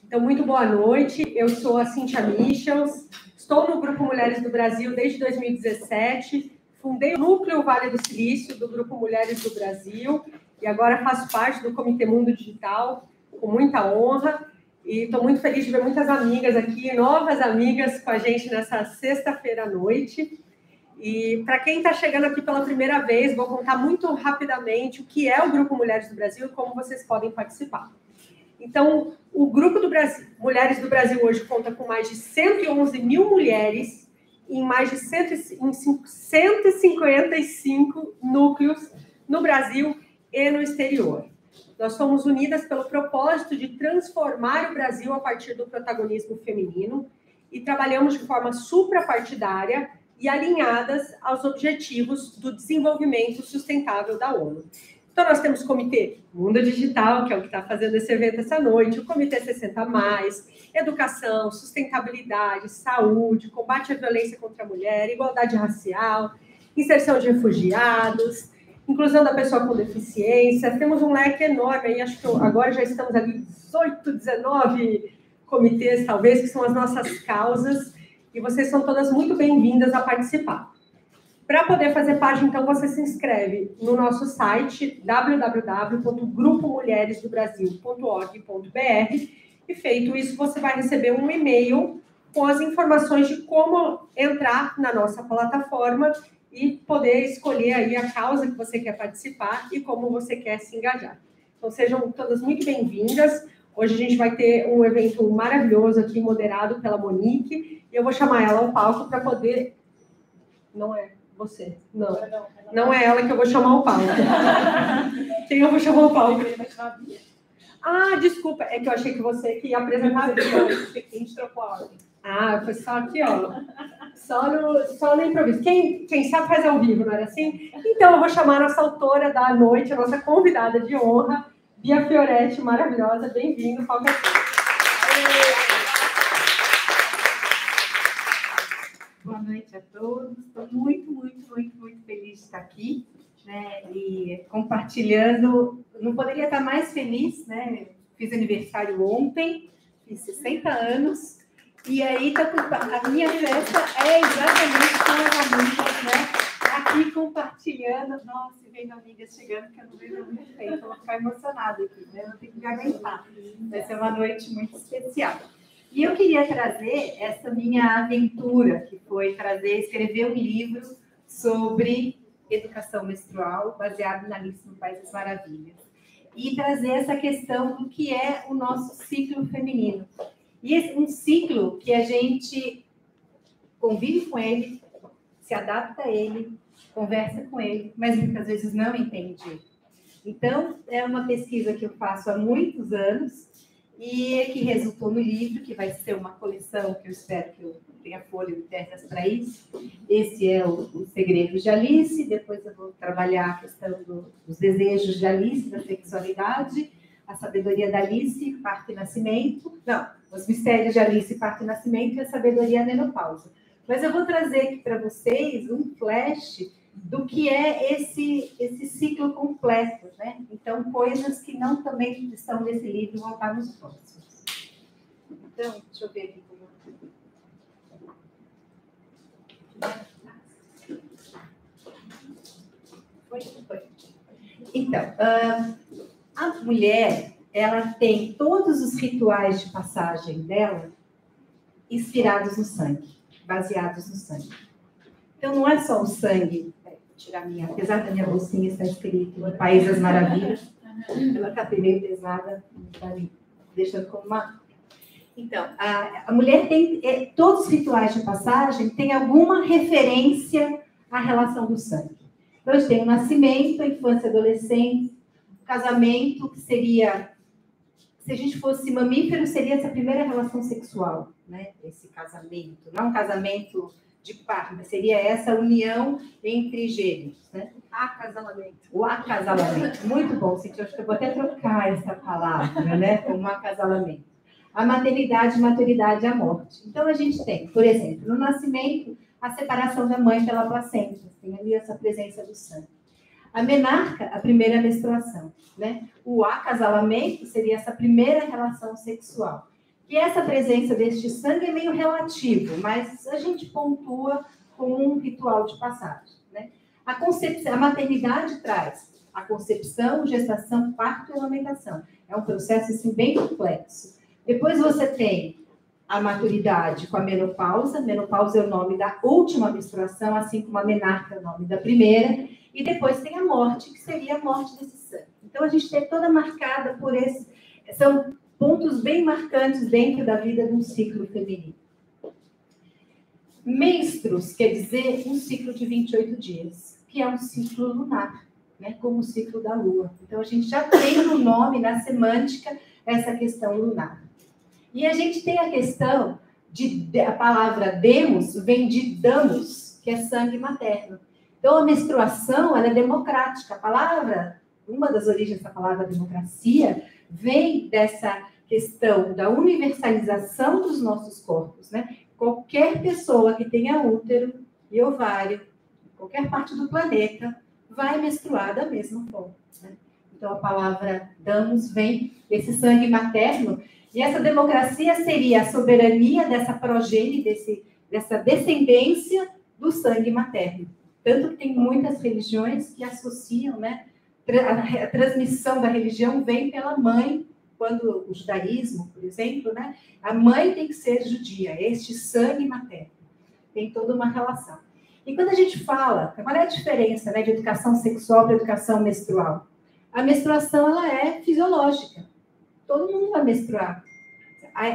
Então, muito boa noite. Eu sou a Cíntia Michels, estou no Grupo Mulheres do Brasil desde 2017, fundei o Núcleo Vale do Silício do Grupo Mulheres do Brasil e agora faço parte do Comitê Mundo Digital, com muita honra. E estou muito feliz de ver muitas amigas aqui, novas amigas com a gente nessa sexta-feira à noite. E para quem está chegando aqui pela primeira vez, vou contar muito rapidamente o que é o Grupo Mulheres do Brasil e como vocês podem participar. Então, o Grupo do Brasil, Mulheres do Brasil hoje conta com mais de 111 mil mulheres em mais de 155 núcleos no Brasil e no exterior. Nós somos unidas pelo propósito de transformar o Brasil a partir do protagonismo feminino e trabalhamos de forma suprapartidária e alinhadas aos objetivos do desenvolvimento sustentável da ONU. Então, nós temos o Comitê Mundo Digital, que é o que está fazendo esse evento essa noite, o Comitê 60+, Educação, Sustentabilidade, Saúde, Combate à Violência contra a Mulher, Igualdade Racial, Inserção de Refugiados, Inclusão da Pessoa com Deficiência. Temos um leque enorme, aí acho que agora já estamos ali 18, 19 comitês, talvez, que são as nossas causas, e vocês são todas muito bem-vindas a participar. Para poder fazer parte, então, você se inscreve no nosso site www.grupomulheresdobrasil.org.br e, feito isso, você vai receber um e-mail com as informações de como entrar na nossa plataforma e poder escolher aí a causa que você quer participar e como você quer se engajar. Então, sejam todas muito bem-vindas. Hoje a gente vai ter um evento maravilhoso aqui, moderado pela Monique, e eu vou chamar ela ao palco para poder... Não é você, não é ela que eu vou chamar ao palco. Quem eu vou chamar ao palco? Ah, desculpa, é que eu achei que você que ia apresentar a gente trocou a ordem. Ah, foi só aqui, ó. Só no improviso. Quem sabe faz ao vivo, não era assim? Então, eu vou chamar a nossa autora da noite, a nossa convidada de honra, Bia Fioretti, maravilhosa. Bem-vindo, palco aqui. Boa noite a todos. Estou muito feliz de estar aqui, né? E compartilhando. Não poderia estar mais feliz, né? Fiz aniversário ontem, fiz 60 anos, e aí a minha festa é exatamente com as amigas, né? Aqui compartilhando. Nossa, vendo amigas chegando que eu não vejo muito tempo, eu vou ficar emocionada aqui, né? Eu tenho que me aguentar. Vai ser uma noite muito especial. E eu queria trazer essa minha aventura, que foi escrever um livro sobre educação menstrual, baseado na Alice no País das Maravilhas. E trazer essa questão do que é o nosso ciclo feminino. E um ciclo que a gente convive com ele, se adapta a ele, conversa com ele, mas muitas vezes não entende. Então, é uma pesquisa que eu faço há muitos anos, e que resultou no livro, que vai ser uma coleção, que eu espero que eu tenha folha e terras para isso. Esse é o Segredo de Alice, depois eu vou trabalhar a questão dos desejos de Alice, da sexualidade, a sabedoria da Alice, parto e nascimento, os mistérios de Alice, parto e nascimento, e a sabedoria da menopausa. Mas eu vou trazer aqui para vocês um flash do que é esse ciclo completo, né? Então, coisas que não também estão nesse livro vão estar nos próximos. Então, deixa eu ver aqui como... Foi. Então, a mulher, ela tem todos os rituais de passagem dela inspirados no sangue, baseados no sangue. Então, não é só o sangue... apesar da minha bolsinha estar escrito no País das Maravilhas, ela está meio pesada, está deixando como uma... Então, a mulher tem todos os rituais de passagem tem alguma referência à relação do sangue. Então, a gente tem o nascimento, a infância e adolescência, o casamento, que seria, se a gente fosse mamífero, seria essa primeira relação sexual, né? Esse casamento, não um casamento de par, seria essa união entre gêneros, né? Acasalamento. O acasalamento. Muito bom, Cintia. Acho que eu vou até trocar essa palavra, né? Como acasalamento. A maternidade, a maturidade e a morte. Então, a gente tem, por exemplo, no nascimento, a separação da mãe pela placenta. Tem ali essa presença do sangue. A menarca, a primeira menstruação, né? O acasalamento seria essa primeira relação sexual, que essa presença deste sangue é meio relativo, mas a gente pontua como um ritual de passagem, né? A maternidade traz a concepção, gestação, parto e amamentação. É um processo assim, bem complexo. Depois você tem a maturidade com a menopausa. Menopausa é o nome da última menstruação, assim como a menarca é o nome da primeira. E depois tem a morte, que seria a morte desse sangue. Então, a gente tem toda marcada por esses... São pontos bem marcantes dentro da vida de um ciclo feminino. Menstruos quer dizer um ciclo de 28 dias, que é um ciclo lunar, né, como o ciclo da Lua. Então, a gente já tem no nome, na semântica, essa questão lunar. E a gente tem a questão a palavra demos vem de damos, que é sangue materno. Então, a menstruação, ela é democrática. A palavra, uma das origens da palavra democracia, vem dessa questão da universalização dos nossos corpos, né? Qualquer pessoa que tenha útero e ovário, em qualquer parte do planeta, vai menstruar da mesma forma, né? Então, a palavra damos vem desse sangue materno. E essa democracia seria a soberania dessa progênie, dessa descendência do sangue materno. Tanto que tem muitas religiões que associam, né? A transmissão da religião vem pela mãe, quando o judaísmo, por exemplo, né? A mãe tem que ser judia, este sangue materno. Tem toda uma relação. E quando a gente fala, qual é a diferença, né, de educação sexual para educação menstrual? A menstruação, ela é fisiológica. Todo mundo vai menstruar.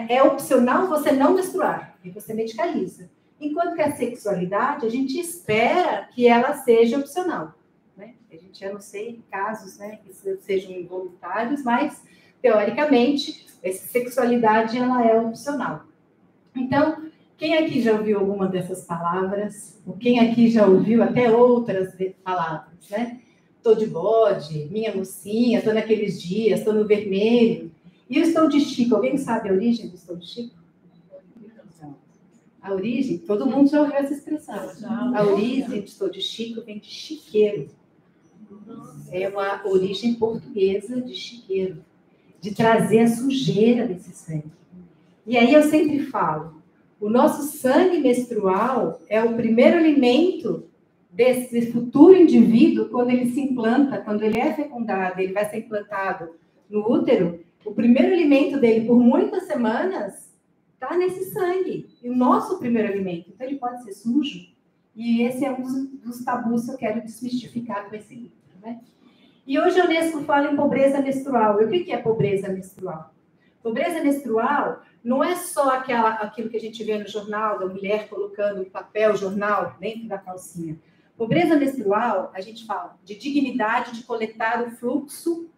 É opcional você não menstruar, e você medicaliza. Enquanto que a sexualidade, a gente espera que ela seja opcional, né? A gente já não sei casos, né, que sejam involuntários, mas, teoricamente, essa sexualidade, ela é opcional. Então, quem aqui já ouviu alguma dessas palavras? Ou quem aqui já ouviu até outras palavras, né? Tô de bode, minha mocinha, tô naqueles dias, tô no vermelho. E o estou de Chico, alguém sabe a origem do estou de Chico? A origem, todo mundo já ouviu essa expressão. A origem de estou de Chico vem de chiqueiro. É uma origem portuguesa de chiqueiro, de trazer a sujeira desse sangue. E aí eu sempre falo, o nosso sangue menstrual é o primeiro alimento desse futuro indivíduo quando ele se implanta, quando ele é fecundado, ele vai ser implantado no útero. O primeiro alimento dele, por muitas semanas, está nesse sangue. E o nosso primeiro alimento. Então, ele pode ser sujo. E esse é um dos tabus que eu quero desmistificar com esse livro, né? E hoje a Unesco fala em pobreza menstrual. E o que é pobreza menstrual? Pobreza menstrual não é só aquilo que a gente vê no jornal, da mulher colocando o papel jornal dentro da calcinha. Pobreza menstrual, a gente fala de dignidade de coletar o fluxo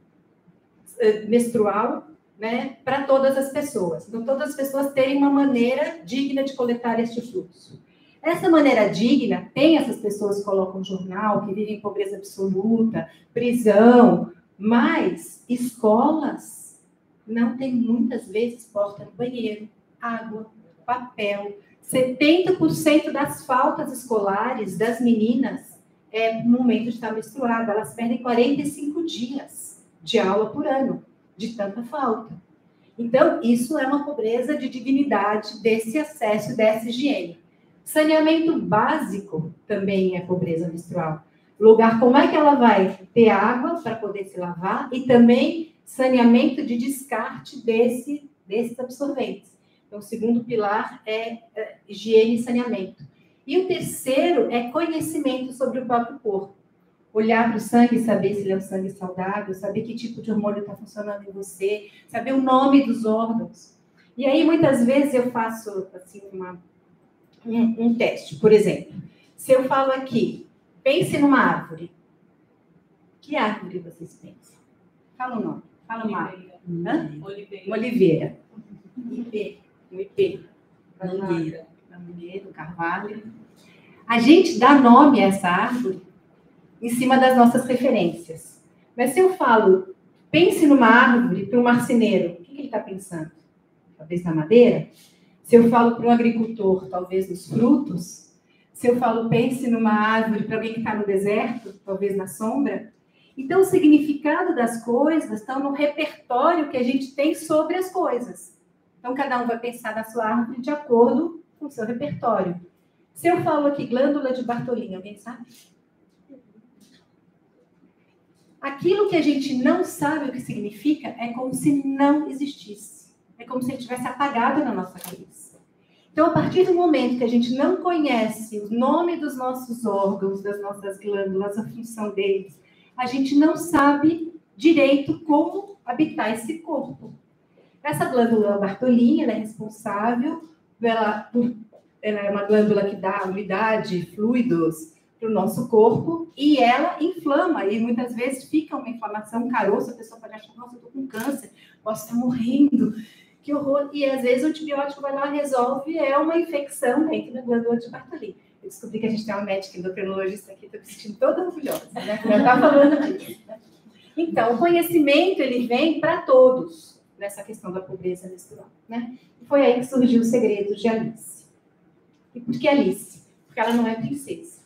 menstrual, né, para todas as pessoas. Então, todas as pessoas terem uma maneira digna de coletar este fluxo. Essa maneira digna, tem essas pessoas que colocam jornal, que vivem em pobreza absoluta, prisão, mas escolas não tem muitas vezes porta no banheiro, água, papel. 70% das faltas escolares das meninas é no momento de estar menstruada. Elas perdem 45 dias de aula por ano, de tanta falta. Então, isso é uma pobreza de dignidade desse acesso, dessa higiene. Saneamento básico também é pobreza menstrual. Lugar, como é que ela vai ter água para poder se lavar e também saneamento de descarte desses absorventes. Então, o segundo pilar é higiene e saneamento. E o terceiro é conhecimento sobre o próprio corpo. Olhar para o sangue e saber se ele é um sangue saudável, saber que tipo de hormônio está funcionando em você, saber o nome dos órgãos. E aí, muitas vezes, eu faço assim, um teste. Por exemplo, se eu falo aqui, pense numa árvore. Que árvore vocês pensam? Fala o nome. Fala uma árvore. Oliveira. Uma oliveira. Um ipê. Mangueira. Um carvalho. A gente dá nome a essa árvore em cima das nossas referências. Mas se eu falo, pense numa árvore para um marceneiro, o que ele está pensando? Talvez na madeira? Se eu falo para um agricultor, talvez nos frutos? Se eu falo, pense numa árvore para alguém que está no deserto, talvez na sombra? Então, o significado das coisas está no repertório que a gente tem sobre as coisas. Então, cada um vai pensar na sua árvore de acordo com o seu repertório. Se eu falo aqui glândula de Bartolini, alguém sabe? Aquilo que a gente não sabe o que significa é como se não existisse. É como se ele tivesse apagado na nossa cabeça. Então, a partir do momento que a gente não conhece o nome dos nossos órgãos, das nossas glândulas, a função deles, a gente não sabe direito como habitar esse corpo. Essa glândula Bartolini, ela é responsável ela é uma glândula que dá umidade, fluidos para o nosso corpo e ela inflama. E muitas vezes fica uma inflamação, um caroço, a pessoa pode achar, nossa, eu estou com câncer, posso estar morrendo, que horror. E às vezes o antibiótico vai lá, resolve, é uma infecção dentro da glândula de Bartolini. Eu descobri que a gente tem uma médica endocrinologista aqui, estou me sentindo toda orgulhosa, né? Eu estava falando disso, né? Então, o conhecimento, ele vem para todos nessa questão da pobreza menstrual, né? E foi aí que surgiu o segredo de Alice. E por que Alice? Porque ela não é princesa.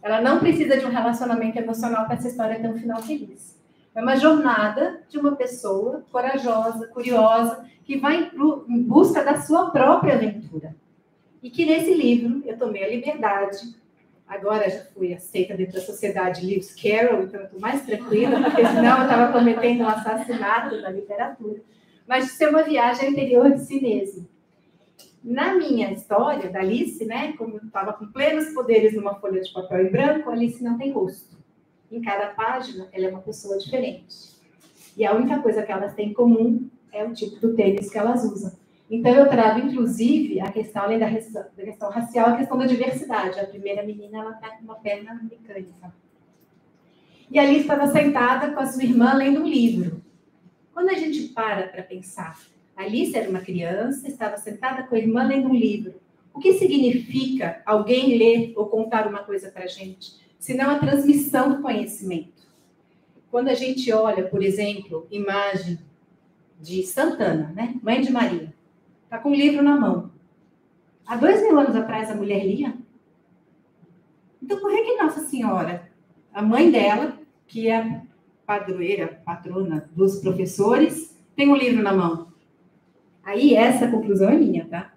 Ela não precisa de um relacionamento emocional para essa história ter um final feliz. É uma jornada de uma pessoa corajosa, curiosa, que vai em busca da sua própria aventura. E que nesse livro eu tomei a liberdade. Agora já fui aceita dentro da sociedade Lewis Carroll, então eu estou mais tranquila, porque senão eu estava cometendo um assassinato da literatura. Mas de ser uma viagem ao interior de si mesmo. Na minha história, da Alice, né, como eu estava com plenos poderes numa folha de papel em branco, a Alice não tem rosto. Em cada página, ela é uma pessoa diferente. E a única coisa que elas têm em comum é o tipo do tênis que elas usam. Então, eu trago, inclusive, a questão, além da questão racial, a questão da diversidade. A primeira menina, ela está com uma perna mecânica. E a Alice estava sentada com a sua irmã lendo um livro. Quando a gente para pensar, a Alice era uma criança, estava sentada com a irmã lendo um livro. O que significa alguém ler ou contar uma coisa para a gente? Senão a transmissão do conhecimento. Quando a gente olha, por exemplo, imagem de Santana, né? Mãe de Maria, está com um livro na mão. Há 2000 anos atrás a mulher lia. Então por que Nossa Senhora, a mãe dela, que é padroeira, patrona dos professores, tem um livro na mão? Aí essa conclusão é minha, tá?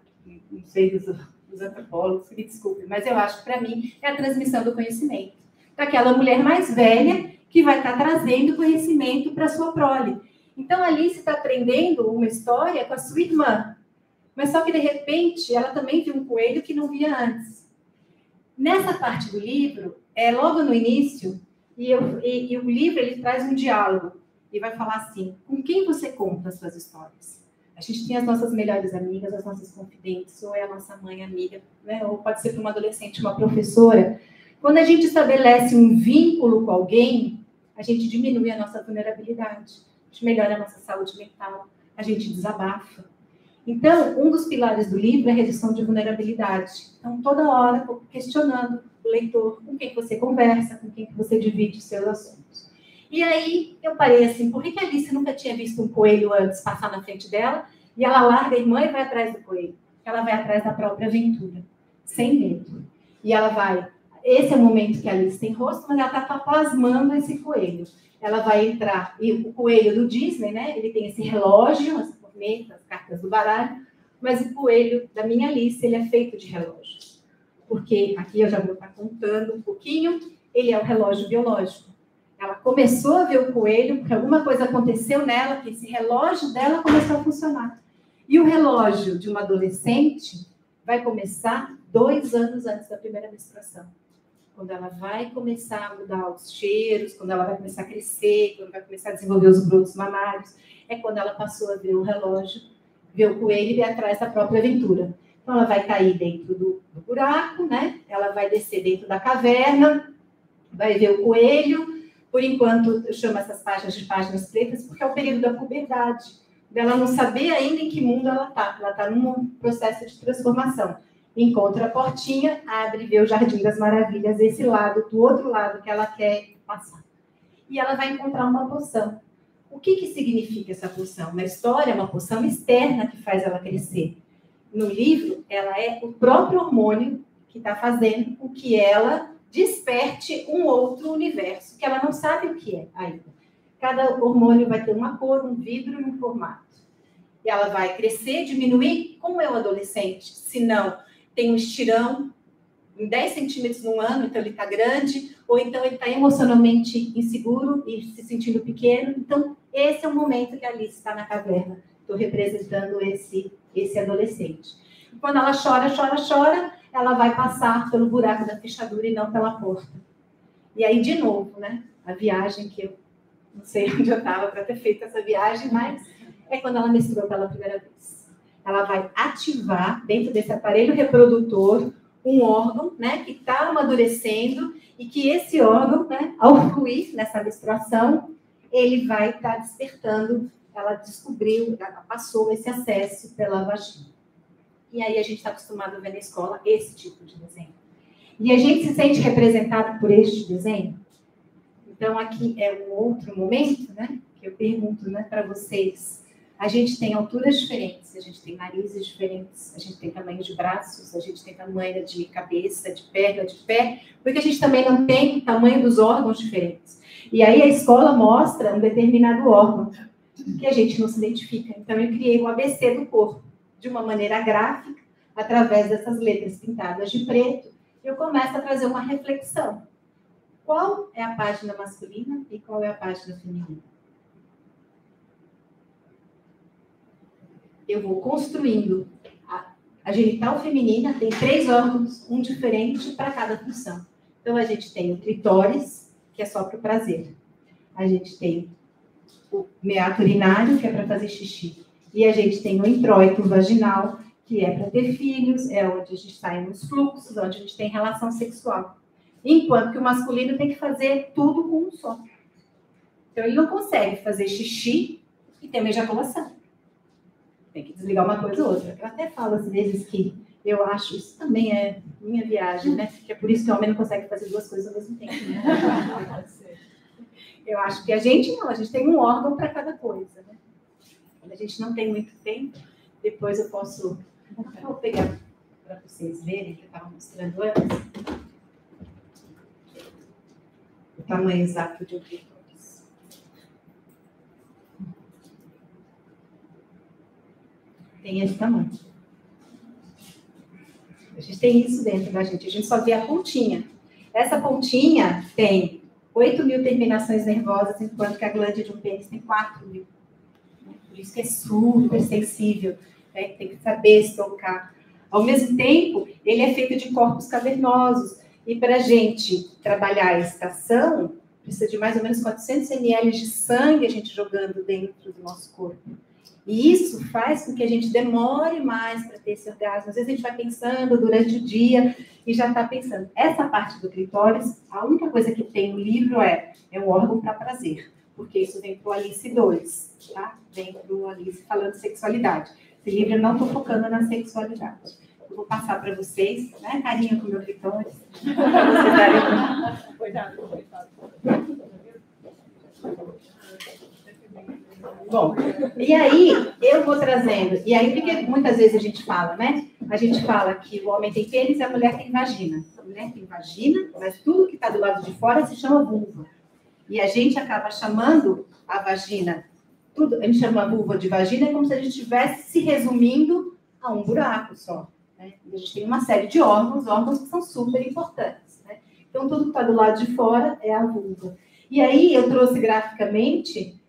Não sei dos antropólogos, me desculpem, mas eu acho que para mim é a transmissão do conhecimento. Daquela mulher mais velha que vai estar trazendo conhecimento para a sua prole. Então, a Alice está aprendendo uma história com a sua irmã. Mas só que, de repente, ela também viu um coelho que não via antes. Nessa parte do livro, logo no início, e o livro ele traz um diálogo. E vai falar assim, com quem você conta as suas histórias? A gente tem as nossas melhores amigas, as nossas confidentes, ou é a nossa mãe amiga, né? Ou pode ser para uma adolescente, uma professora. Quando a gente estabelece um vínculo com alguém, a gente diminui a nossa vulnerabilidade, a gente melhora a nossa saúde mental, a gente desabafa. Então, um dos pilares do livro é a redução de vulnerabilidade. Então, toda hora, questionando o leitor, com quem você conversa, com quem você divide os seus assuntos. E aí, eu parei assim, por que a Alice nunca tinha visto um coelho antes passar na frente dela, e ela larga a irmã e vai atrás do coelho? Ela vai atrás da própria aventura, sem medo. E ela vai... Esse é o momento que a Alice tem rosto, mas ela está plasmando esse coelho. Ela vai entrar... E o coelho do Disney, né? Ele tem esse relógio, as cornetas, as cartas do baralho, mas o coelho da minha Alice, ele é feito de relógio. Porque aqui eu já vou estar contando um pouquinho, ele é o relógio biológico. Ela começou a ver o coelho, porque alguma coisa aconteceu nela, que esse relógio dela começou a funcionar. E o relógio de uma adolescente vai começar 2 anos antes da primeira menstruação. Quando ela vai começar a mudar os cheiros, quando ela vai começar a crescer, quando vai começar a desenvolver os brotos mamários, é quando ela passou a ver o relógio, ver o coelho e ver atrás da própria aventura. Então, ela vai cair dentro do buraco, né? Ela vai descer dentro da caverna, vai ver o coelho. Por enquanto, eu chamo essas páginas de páginas pretas, porque é o período da puberdade, dela não saber ainda em que mundo ela está. Ela está num processo de transformação. Encontra a portinha, abre e vê o Jardim das Maravilhas, esse lado, do outro lado que ela quer passar. E ela vai encontrar uma poção. O que significa essa poção? Na história, é uma poção externa que faz ela crescer. No livro, ela é o próprio hormônio que está fazendo com que ela desperte um outro universo, que ela não sabe o que é ainda. Cada hormônio vai ter uma cor, um vidro e um formato. e ela vai crescer, diminuir. Como é o adolescente? Se não, tem um estirão em 10 centímetros no ano, então ele está grande, ou então ele está emocionalmente inseguro e se sentindo pequeno. Então, esse é o momento que a Alice está na caverna. Estou representando esse adolescente. Quando ela chora, ela vai passar pelo buraco da fechadura e não pela porta. E aí, de novo, né? A viagem que eu não sei onde eu estava para ter feito essa viagem, mas é quando ela menstruou pela primeira vez. Ela vai ativar, dentro desse aparelho reprodutor, um órgão, né, que está amadurecendo e que esse órgão, né, ao fluir nessa menstruação, ele vai estar despertando. Ela descobriu, ela passou esse acesso pela vagina. E aí a gente está acostumado a ver na escola esse tipo de desenho. E a gente se sente representado por este desenho. Então, aqui é um outro momento, né, que eu pergunto, né, para vocês. A gente tem alturas diferentes, a gente tem narizes diferentes, a gente tem tamanho de braços, a gente tem tamanho de cabeça, de perna, de pé, porque a gente também não tem tamanho dos órgãos diferentes. E aí a escola mostra um determinado órgão que a gente não se identifica. Então, eu criei o ABC do corpo, de uma maneira gráfica, através dessas letras pintadas de preto, eu começo a trazer uma reflexão. Qual é a página masculina e qual é a página feminina? Eu vou construindo. A genital feminina tem 3 órgãos, um diferente para cada função. Então, a gente tem o clitóris, que é só para o prazer. A gente tem o meato urinário, que é para fazer xixi. E a gente tem o introito vaginal, que é para ter filhos, é onde a gente sai nos fluxos, onde a gente tem relação sexual. Enquanto que o masculino tem que fazer tudo com um só. Então, ele não consegue fazer xixi e ter uma ejaculação. Tem que desligar uma coisa ou outra. Eu até falo às vezes que eu acho, isso também é minha viagem, né? Que é por isso que o homem não consegue fazer 2 coisas ao mesmo tempo. Né? Eu acho que a gente tem um órgão para cada coisa. Né? Quando a gente não tem muito tempo, depois eu posso... Vou pegar para vocês verem, que eu estava mostrando antes. O tamanho exato de um clitóris. Tem esse tamanho. A gente tem isso dentro da gente. A gente só vê a pontinha. Essa pontinha tem 8.000 terminações nervosas, enquanto que a glândula de um pênis tem 4.000. Por isso que é super sensível. Né? Tem que saber se tocar. Ao mesmo tempo, ele é feito de corpos cavernosos. E para a gente trabalhar a estação, precisa de mais ou menos 400 ml de sangue a gente jogando dentro do nosso corpo. E isso faz com que a gente demore mais para ter esse orgasmo. Às vezes a gente vai pensando durante o dia e já está pensando. Essa parte do clitóris, a única coisa que tem no livro é um órgão para prazer. Porque isso vem para o Alice 2, tá? Vem para o Alice falando de sexualidade. Esse livro eu não estou focando na sexualidade. Eu vou passar para vocês, né? Carinho com o meu clitóris. Cuidado. Bom, e aí eu vou trazendo, e aí porque muitas vezes a gente fala, né? A gente fala que o homem tem pênis e a mulher tem vagina. A mulher tem vagina, mas tudo que está do lado de fora se chama vulva. E a gente acaba chamando a vagina, tudo, a gente chama a vulva de vagina, é como se a gente estivesse se resumindo a um buraco só. Né? E a gente tem uma série de órgãos que são super importantes. Né? Então, tudo que está do lado de fora é a vulva. E aí eu trouxe graficamente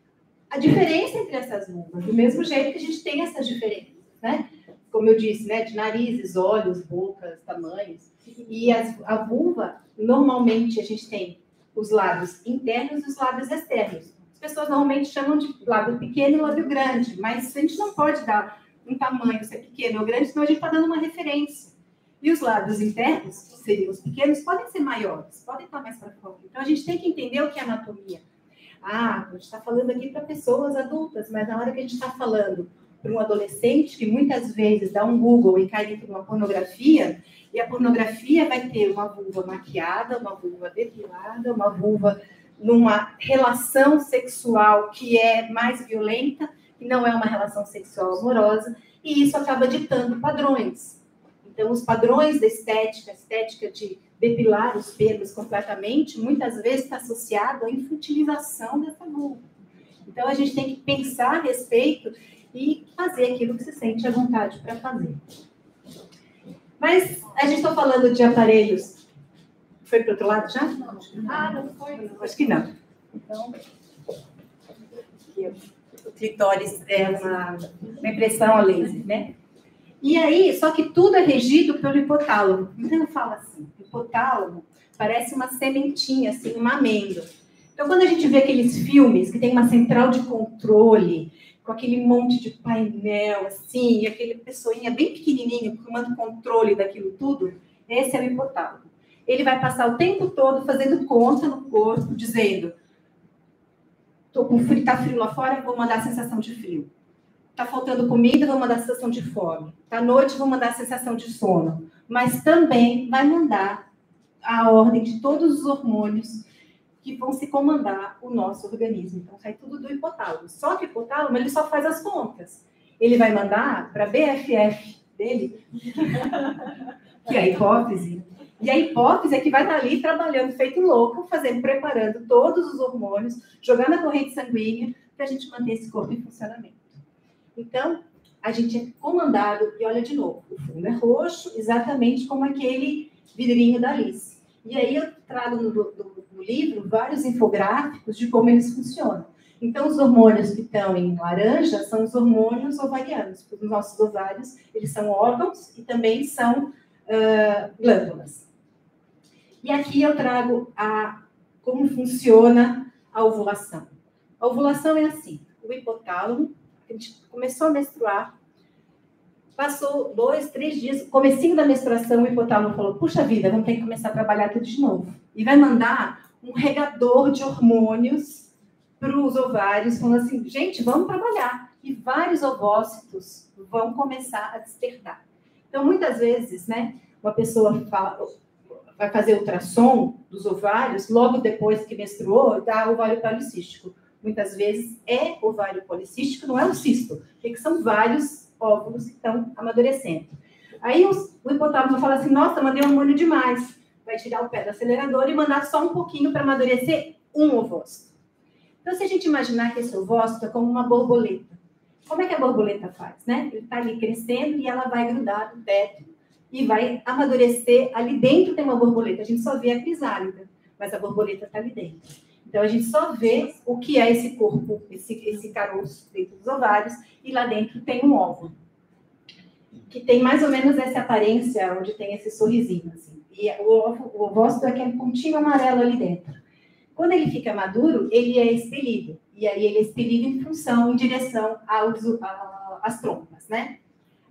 a diferença entre essas vulvas, do mesmo jeito que a gente tem essas diferenças, né? Como eu disse, né? De narizes, olhos, bocas, tamanhos. E a vulva, normalmente, a gente tem os lábios internos e os lábios externos. As pessoas normalmente chamam de lábio pequeno e lábio grande, mas a gente não pode dar um tamanho, se é pequeno ou grande, senão a gente está dando uma referência. E os lábios internos, que seriam os pequenos, podem ser maiores, podem estar mais para fora. Então, a gente tem que entender o que é anatomia. A gente está falando aqui para pessoas adultas, mas na hora que a gente está falando para um adolescente, que muitas vezes dá um Google e cai dentro de uma pornografia, e a pornografia vai ter uma vulva maquiada, uma vulva depilada, uma vulva numa relação sexual que é mais violenta, que não é uma relação sexual amorosa, e isso acaba ditando padrões. Então, os padrões da estética, a estética de depilar os pelos completamente, muitas vezes está associado à infantilização dessa vulva. Então, a gente tem que pensar a respeito e fazer aquilo que se sente à vontade para fazer. Mas a gente está falando de aparelhos. Foi para o outro lado já? Não foi? Acho que não. Então, o clitóris é uma impressão a laser, né? E aí, só que tudo é regido pelo hipotálamo. Então, eu falo assim, o hipotálamo parece uma sementinha, assim, uma amêndoa. Então, quando a gente vê aqueles filmes que tem uma central de controle, com aquele monte de painel, assim, aquele pessoinha bem pequenininho, comando controle daquilo tudo, esse é o hipotálamo. Ele vai passar o tempo todo fazendo conta no corpo, dizendo: tô com frio, tá frio lá fora, vou mandar a sensação de frio. Tá faltando comida, vou mandar a sensação de fome. Tá noite, vou mandar a sensação de sono. Mas também vai mandar a ordem de todos os hormônios que vão se comandar o nosso organismo. Então, sai tudo do hipotálamo. Só que o hipotálamo, ele só faz as contas. Ele vai mandar para a BFF dele, que é a hipófise. E a hipófise é que vai estar ali trabalhando feito louco, preparando todos os hormônios, jogando a corrente sanguínea para a gente manter esse corpo em funcionamento. Então, a gente é comandado, e olha de novo, o fundo é roxo, exatamente como aquele vidrinho da Alice. E aí eu trago no livro vários infográficos de como eles funcionam. Então, os hormônios que estão em laranja são os hormônios ovarianos, porque os nossos ovários, eles são órgãos e também são glândulas. E aqui eu trago como funciona a ovulação. A ovulação é assim, o hipotálamo, a gente começou a menstruar, passou 2, 3 dias, comecinho da menstruação, o hipotálamo falou: puxa vida, vamos ter que começar a trabalhar tudo de novo. E vai mandar um regador de hormônios para os ovários, falando assim: gente, vamos trabalhar. E vários ovócitos vão começar a despertar. Então, muitas vezes, né, uma pessoa vai fazer ultrassom dos ovários, logo depois que menstruou, dá ovário policístico. Muitas vezes é ovário policístico, não é um cisto, porque são vários óvulos que estão amadurecendo. Aí o hipotálamo fala assim: nossa, mandei hormônio demais. Vai tirar o pé do acelerador e mandar só um pouquinho para amadurecer um ovócito. Então, se a gente imaginar que esse ovócito é como uma borboleta, como é que a borboleta faz, né? Ele está ali crescendo e ela vai grudar no teto e vai amadurecer. Ali dentro tem uma borboleta. A gente só vê a crisálida, mas a borboleta está ali dentro. Então, a gente só vê o que é esse corpo, esse caroço dentro dos ovários, e lá dentro tem um óvulo, que tem mais ou menos essa aparência, onde tem esse sorrisinho, assim. E o ovócito é aquele pontinho amarelo ali dentro. Quando ele fica maduro, ele é expelido. E aí ele é expelido em direção às trompas, né?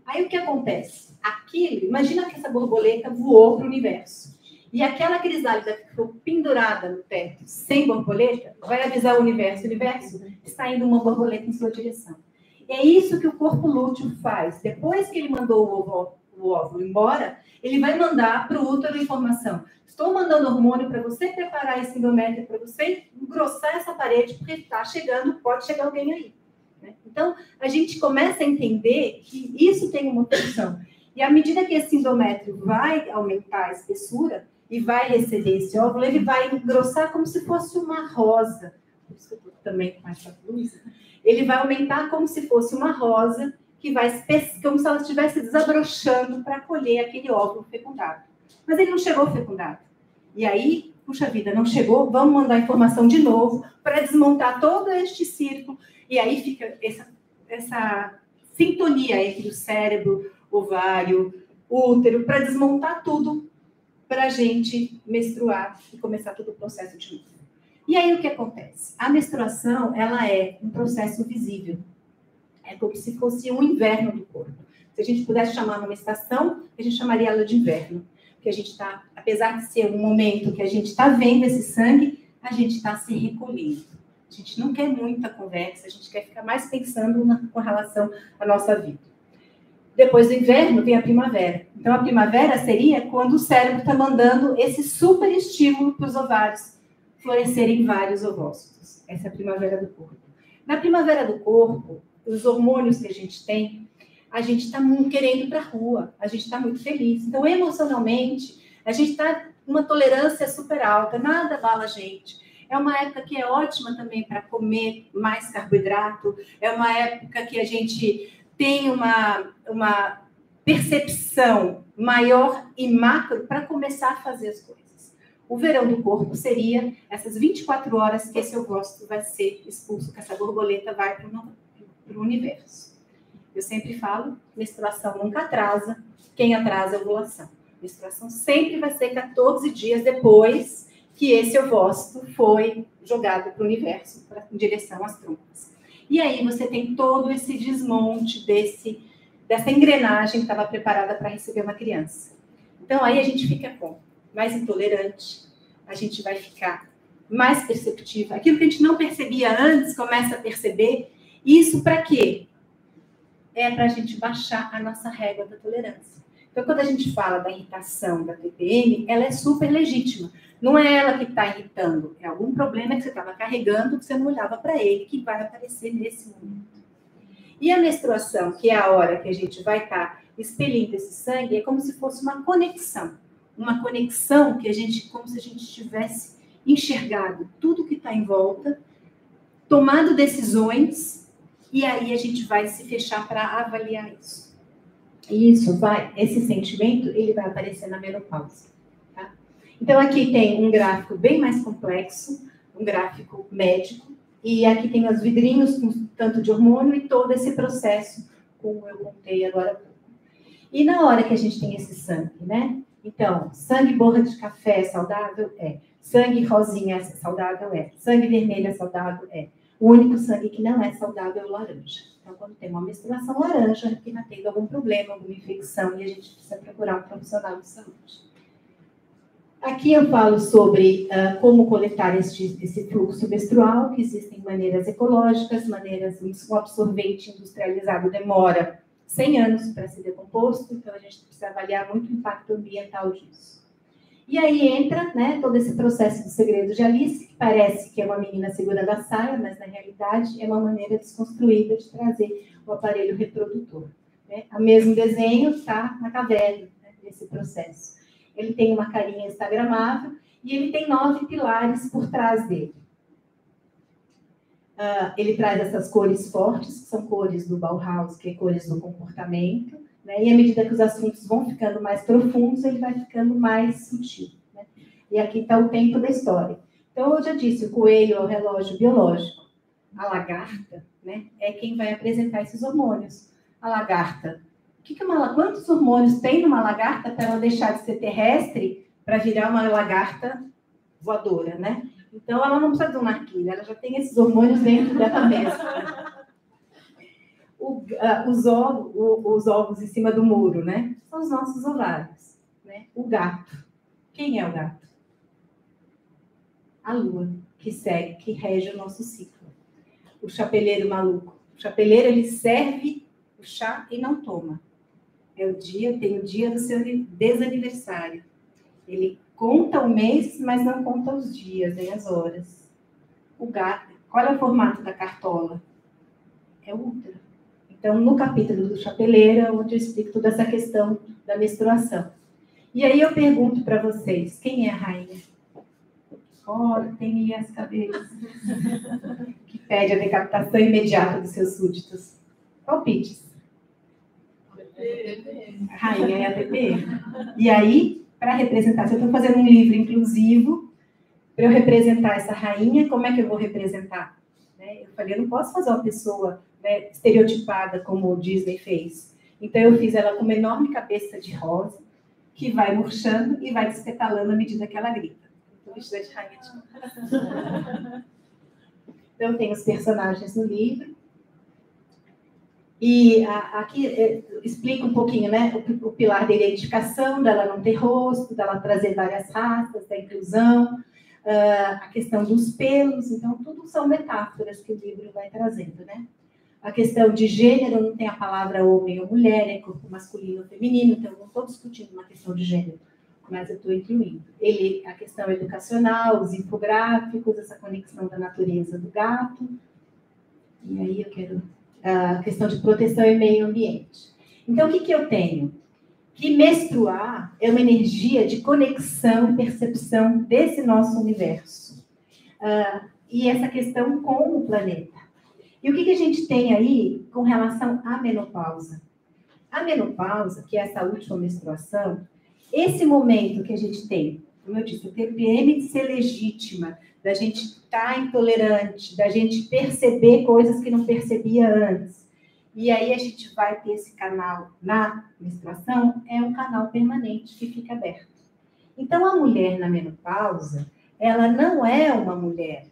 Aí o que acontece? Imagina que essa borboleta voou para o universo. E aquela crisálida que ficou pendurada no teto, sem borboleta, vai avisar o universo está indo uma borboleta em sua direção. E é isso que o corpo lúteo faz. Depois que ele mandou o óvulo embora, ele vai mandar para o útero informação: estou mandando hormônio para você preparar esse endométrio, para você engrossar essa parede, porque está chegando, pode chegar alguém aí. Né? Então, a gente começa a entender que isso tem uma função. E à medida que esse endométrio vai aumentar a espessura, e vai receber esse óvulo, ele vai engrossar como se fosse uma rosa. Por isso que eu estou também com essa blusa. Ele vai aumentar como se fosse uma rosa, que vai como se ela estivesse desabrochando para colher aquele óvulo fecundado. Mas ele não chegou fecundado. E aí, puxa vida, não chegou, vamos mandar informação de novo para desmontar todo este círculo. E aí fica essa sintonia entre o cérebro, o ovário, o útero, para desmontar tudo, para a gente menstruar e começar todo o processo de novo. E aí o que acontece? A menstruação, ela é um processo visível. É como se fosse um inverno do corpo. Se a gente pudesse chamar uma estação, a gente chamaria ela de inverno. Porque a gente está, apesar de ser um momento que a gente está vendo esse sangue, a gente está se recolhendo. A gente não quer muita conversa, a gente quer ficar mais pensando com relação à nossa vida. Depois do inverno vem a primavera. Então, a primavera seria quando o cérebro está mandando esse super estímulo para os ovários florescerem vários ovócitos. Essa é a primavera do corpo. Na primavera do corpo, os hormônios que a gente tem, a gente está querendo ir para a rua, a gente está muito feliz. Então, emocionalmente, a gente está com uma tolerância super alta, nada abala a gente. É uma época que é ótima também para comer mais carboidrato, é uma época que a gente tem uma percepção maior e macro para começar a fazer as coisas. O verão do corpo seria essas 24 horas que esse ovário vai ser expulso, que essa borboleta vai para o universo. Eu sempre falo, menstruação nunca atrasa, quem atrasa é a ovulação. Menstruação sempre vai ser 14 dias depois que esse ovócito foi jogado para o universo, em direção às trompas. E aí você tem todo esse desmonte dessa engrenagem que estava preparada para receber uma criança. Então aí a gente fica mais intolerante, a gente vai ficar mais perceptiva. Aquilo que a gente não percebia antes, começa a perceber. Isso para quê? É para a gente baixar a nossa régua da tolerância. Então, quando a gente fala da irritação da TPM, ela é super legítima. Não é ela que está irritando, é algum problema que você estava carregando, que você não olhava para ele, que vai aparecer nesse momento. E a menstruação, que é a hora que a gente vai estar expelindo esse sangue, é como se fosse uma conexão. Uma conexão que a gente, como se a gente tivesse enxergado tudo que está em volta, tomado decisões, e aí a gente vai se fechar para avaliar isso. E esse sentimento, ele vai aparecer na menopausa. Tá? Então, aqui tem um gráfico bem mais complexo, um gráfico médico, e aqui tem os vidrinhos com tanto de hormônio e todo esse processo, como eu contei agora. E na hora que a gente tem esse sangue, né? Então, sangue borra de café é saudável? É. Sangue rosinha é saudável? É. Sangue vermelho é saudável? É. O único sangue que não é saudável é o laranja. Então, quando tem uma menstruação laranja, é porque está tendo algum problema, alguma infecção, e a gente precisa procurar um profissional de saúde. Aqui eu falo sobre como coletar esse fluxo menstrual, que existem maneiras ecológicas, o absorvente industrializado demora 100 anos para ser decomposto, então a gente precisa avaliar muito o impacto ambiental disso. E aí entra, né, todo esse processo do segredo de Alice, que parece que é uma menina segurando a saia, mas na realidade é uma maneira desconstruída de trazer o aparelho reprodutor. Né? O mesmo desenho está na caverna, né, desse processo. Ele tem uma carinha instagramável e ele tem 9 pilares por trás dele. Ele traz essas cores fortes, que são cores do Bauhaus, que é cores do comportamento, né? E à medida que os assuntos vão ficando mais profundos, ele vai ficando mais sutil. Né? E aqui está o tempo da história. Então, eu já disse, o coelho é o relógio biológico. A lagarta, né, é quem vai apresentar esses hormônios. A lagarta. Quantos hormônios tem numa lagarta para ela deixar de ser terrestre para virar uma lagarta voadora, né? Então, ela não precisa de uma arquilha, ela já tem esses hormônios dentro dela mesma. Os ovos em cima do muro, né? São os nossos ovários. Né? O gato. Quem é o gato? A lua, que rege o nosso ciclo. O chapeleiro maluco. O chapeleiro, ele serve o chá e não toma. Tem o dia do seu desaniversário. Ele conta o mês, mas não conta os dias, nem as horas. O gato, qual é o formato da cartola? É o útero. Então, no capítulo do chapeleiro, é onde eu explico toda essa questão da menstruação. E aí eu pergunto para vocês, quem é a rainha? Olha, tem as cabeças. Que pede a decapitação imediata dos seus súditos. Palpites. A rainha é a TPM. E aí, para representar, se eu estou fazendo um livro inclusivo, para eu representar essa rainha, como é que eu vou representar? Eu falei, eu não posso fazer uma pessoa, né, estereotipada como o Disney fez. Então, eu fiz ela com uma enorme cabeça de rosa, que vai murchando e vai despetalando à medida que ela grita. Então, vestida de rainha de... Então, tem os personagens no livro. E aqui explica um pouquinho, né, o pilar da identificação, dela não ter rosto, dela trazer várias raças, da inclusão, a questão dos pelos, então tudo são metáforas que o livro vai trazendo, né? A questão de gênero, não tem a palavra homem ou mulher, é corpo masculino ou feminino, então eu não estou discutindo uma questão de gênero, mas eu estou incluindo. A questão educacional, os infográficos, essa conexão da natureza do gato, e aí eu quero... a questão de proteção e meio ambiente. Então, o que eu tenho? Que menstruar é uma energia de conexão e percepção desse nosso universo. e essa questão com o planeta. E o que a gente tem aí com relação à menopausa? A menopausa, que é essa última menstruação, esse momento que a gente tem, como eu disse, o TPM de ser legítima, da gente estar intolerante, da gente perceber coisas que não percebia antes. E aí a gente vai ter esse canal na menstruação, é um canal permanente que fica aberto. Então, a mulher na menopausa, ela não é uma mulher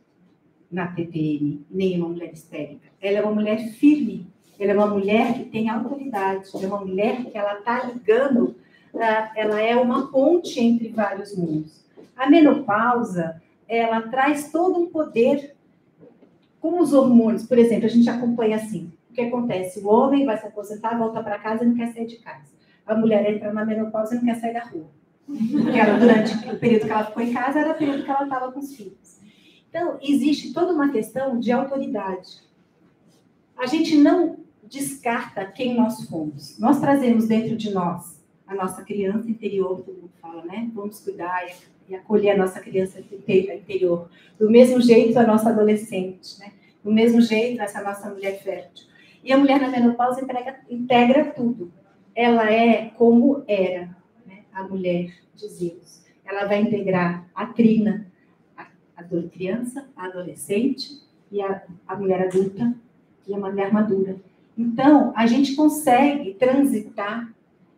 na TPM, nem uma mulher histérica. Ela é uma mulher firme, ela é uma mulher que tem autoridade, ela é uma mulher que ela está ligando, ela é uma ponte entre vários mundos. A menopausa, ela traz todo um poder, como os hormônios, por exemplo, a gente acompanha assim, o que acontece? O homem vai se aposentar, volta para casa e não quer sair de casa. A mulher entra na menopausa e não quer sair da rua. Porque ela, durante o período que ela ficou em casa, era o período que ela estava com os filhos. Então, existe toda uma questão de autoridade. A gente não descarta quem nós fomos. Nós trazemos dentro de nós a nossa criança interior, todo mundo fala, né? Vamos cuidar e acolher a nossa criança interior. Do mesmo jeito, a nossa adolescente, né? Do mesmo jeito, essa nossa mulher fértil. E a mulher na menopausa integra tudo. Ela é como era, né? A mulher de Zeus. Ela vai integrar a trina, a criança, a adolescente e a mulher adulta e a mulher madura. Então, a gente consegue transitar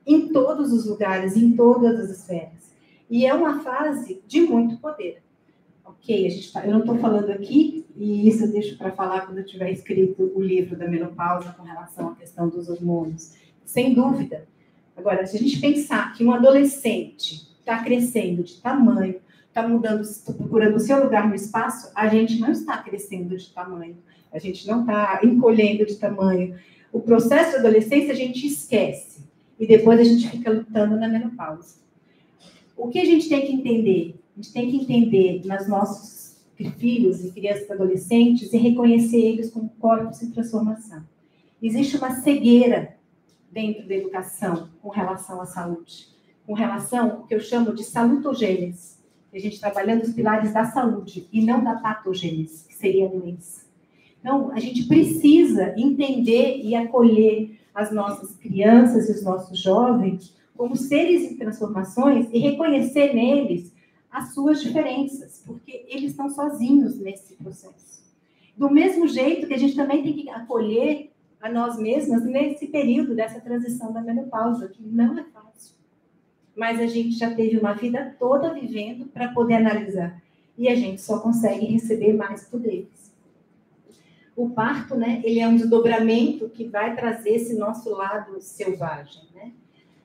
em todos os lugares, em todas as esferas. E é uma fase de muito poder. Ok, eu não estou falando aqui, e isso eu deixo para falar quando eu tiver escrito o livro da menopausa com relação à questão dos hormônios. Sem dúvida. Agora, se a gente pensar que um adolescente está crescendo de tamanho, está mudando, está procurando o seu lugar no espaço, a gente não está crescendo de tamanho, a gente não está encolhendo de tamanho. O processo da adolescência a gente esquece e depois a gente fica lutando na menopausa. O que a gente tem que entender? A gente tem que entender nos nossos filhos e crianças e adolescentes e reconhecer eles como corpos em transformação. Existe uma cegueira dentro da educação com relação à saúde, com relação ao que eu chamo de salutogênese. A gente trabalhando os pilares da saúde e não da patogênese, que seria a doença. Então, a gente precisa entender e acolher as nossas crianças e os nossos jovens como seres em transformações e reconhecer neles as suas diferenças, porque eles estão sozinhos nesse processo. Do mesmo jeito que a gente também tem que acolher a nós mesmas nesse período dessa transição da menopausa, que não é fácil. Mas a gente já teve uma vida toda vivendo para poder analisar. E a gente só consegue receber mais poderes. O parto, né, ele é um desdobramento que vai trazer esse nosso lado selvagem, né?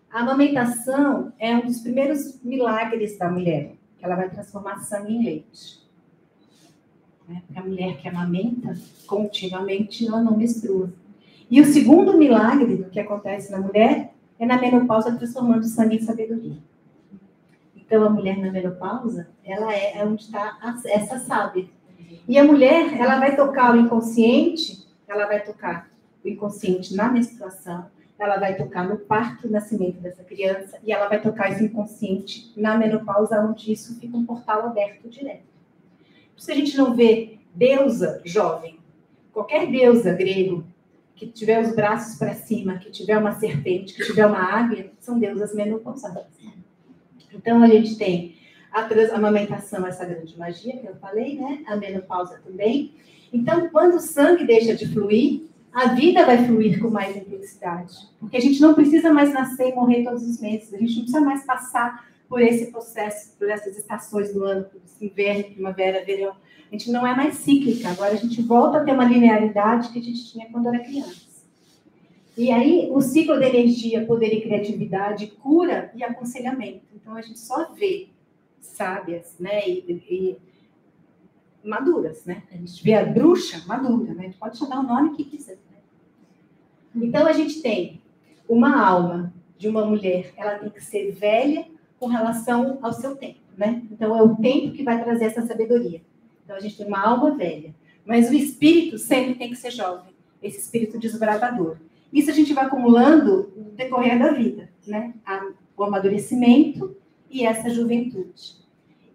A amamentação é um dos primeiros milagres da mulher, que ela vai transformar sangue em leite. Né? Porque a mulher que amamenta, continuamente, ela não menstrua. E o segundo milagre que acontece na mulher é na menopausa transformando sangue em sabedoria. Então, a mulher na menopausa, ela é onde está essa sábia. E a mulher, ela vai tocar o inconsciente, ela vai tocar o inconsciente na menstruação, ela vai tocar no parto, no nascimento dessa criança, e ela vai tocar esse inconsciente na menopausa, onde isso fica um portal aberto direto. Por isso que a gente não vê deusa jovem. Qualquer deusa grego que tiver os braços para cima, que tiver uma serpente, que tiver uma águia, são deusas menopausadas. Então, a gente tem a amamentação, essa grande magia que eu falei, né? A menopausa também. Então, quando o sangue deixa de fluir, a vida vai fluir com mais intensidade. Porque a gente não precisa mais nascer e morrer todos os meses. A gente não precisa mais passar por esse processo, por essas estações do ano, por esse inverno, primavera, verão. A gente não é mais cíclica. Agora a gente volta a ter uma linearidade que a gente tinha quando era criança. E aí, o ciclo da energia, poder e criatividade, cura e aconselhamento. Então, a gente só vê sábias, né, e maduras, né? A gente vê a bruxa madura, né? A gente pode chamar o nome que quiser. Né? Então, a gente tem uma alma de uma mulher, ela tem que ser velha com relação ao seu tempo, né? Então, é o tempo que vai trazer essa sabedoria. Então, a gente tem uma alma velha, mas o espírito sempre tem que ser jovem, esse espírito desbravador. Isso a gente vai acumulando no decorrer da vida, né? O amadurecimento e essa juventude.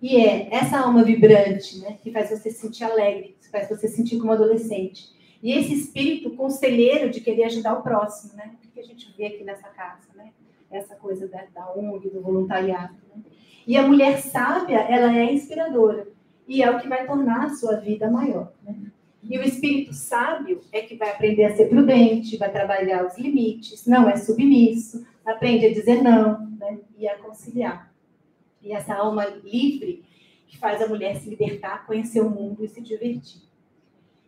E é essa alma vibrante, né, que faz você se sentir alegre, que faz você se sentir como adolescente. E esse espírito conselheiro de querer ajudar o próximo, né? Que a gente vê aqui nessa casa, né? Essa coisa da ONG, do voluntariado. Né? E a mulher sábia, ela é inspiradora. E é o que vai tornar a sua vida maior. Né? E o espírito sábio é que vai aprender a ser prudente, vai trabalhar os limites, não é submisso, aprende a dizer não, né? E a conciliar. E essa alma livre que faz a mulher se libertar, conhecer o mundo e se divertir.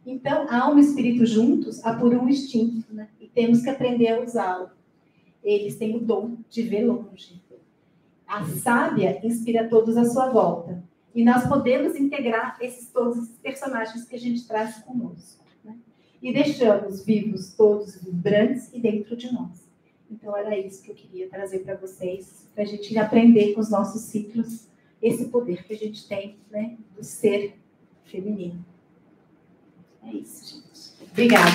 Então, a alma e o espírito juntos apuram o instinto, né? E temos que aprender a usá-lo. Eles têm o dom de ver longe. A sábia inspira todos à sua volta. E nós podemos integrar todos esses personagens que a gente traz conosco. Né? E deixamos vivos todos vibrantes e dentro de nós. Então, era isso que eu queria trazer para vocês, para a gente aprender com os nossos ciclos, esse poder que a gente tem, né, do ser feminino. É isso, gente. Obrigada.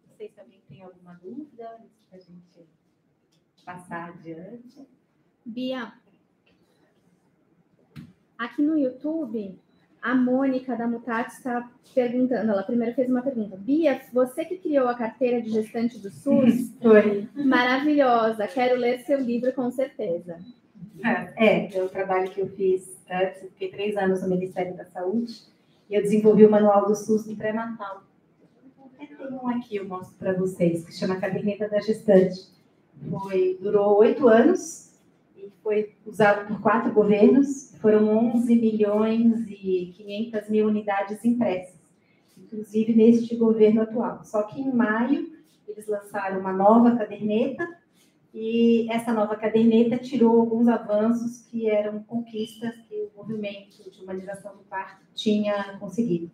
Vocês também têm alguma dúvida antes da gente passar adiante? Bia, aqui no YouTube, a Mônica da Mutati está perguntando, ela primeiro fez uma pergunta. Bia, você que criou a carteira de gestante do SUS? Foi. Maravilhosa, quero ler seu livro com certeza. É o trabalho que eu fiz antes, eu fiquei 3 anos no Ministério da Saúde, e eu desenvolvi o Manual do SUS do pré-natal. Tem um aqui, eu mostro para vocês, que chama Caderneta da Gestante. Durou 8 anos, e foi usado por 4 governos, foram 11 milhões e 500 mil unidades impressas, inclusive neste governo atual. Só que em maio eles lançaram uma nova caderneta, e essa nova caderneta tirou alguns avanços que eram conquistas que o movimento de humanização do parto tinha conseguido.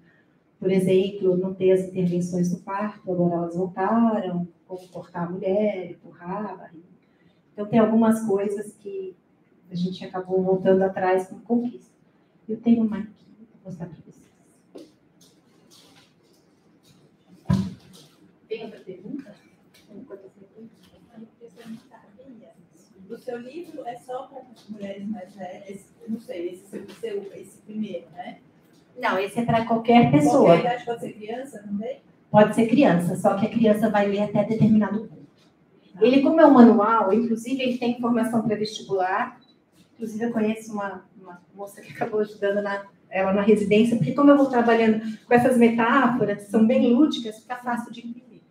Por exemplo, não ter as intervenções do parto, agora elas voltaram, como cortar a mulher, empurrar a barriga. Então, tem algumas coisas que a gente acabou voltando atrás como conquista. Eu tenho uma aqui, vou mostrar para vocês. Tem outra pergunta? O seu livro é só para mulheres mais velhas? Não sei, esse primeiro, né? Não, esse é para qualquer pessoa. Qualquer idade pode ser criança também? Pode ser criança, só que a criança vai ler até determinado ponto. Ele, como é um manual, inclusive ele tem informação para vestibular. Inclusive eu conheço uma moça que acabou ajudando ela na residência, porque como eu vou trabalhando com essas metáforas, que são bem lúdicas, fica fácil de entender.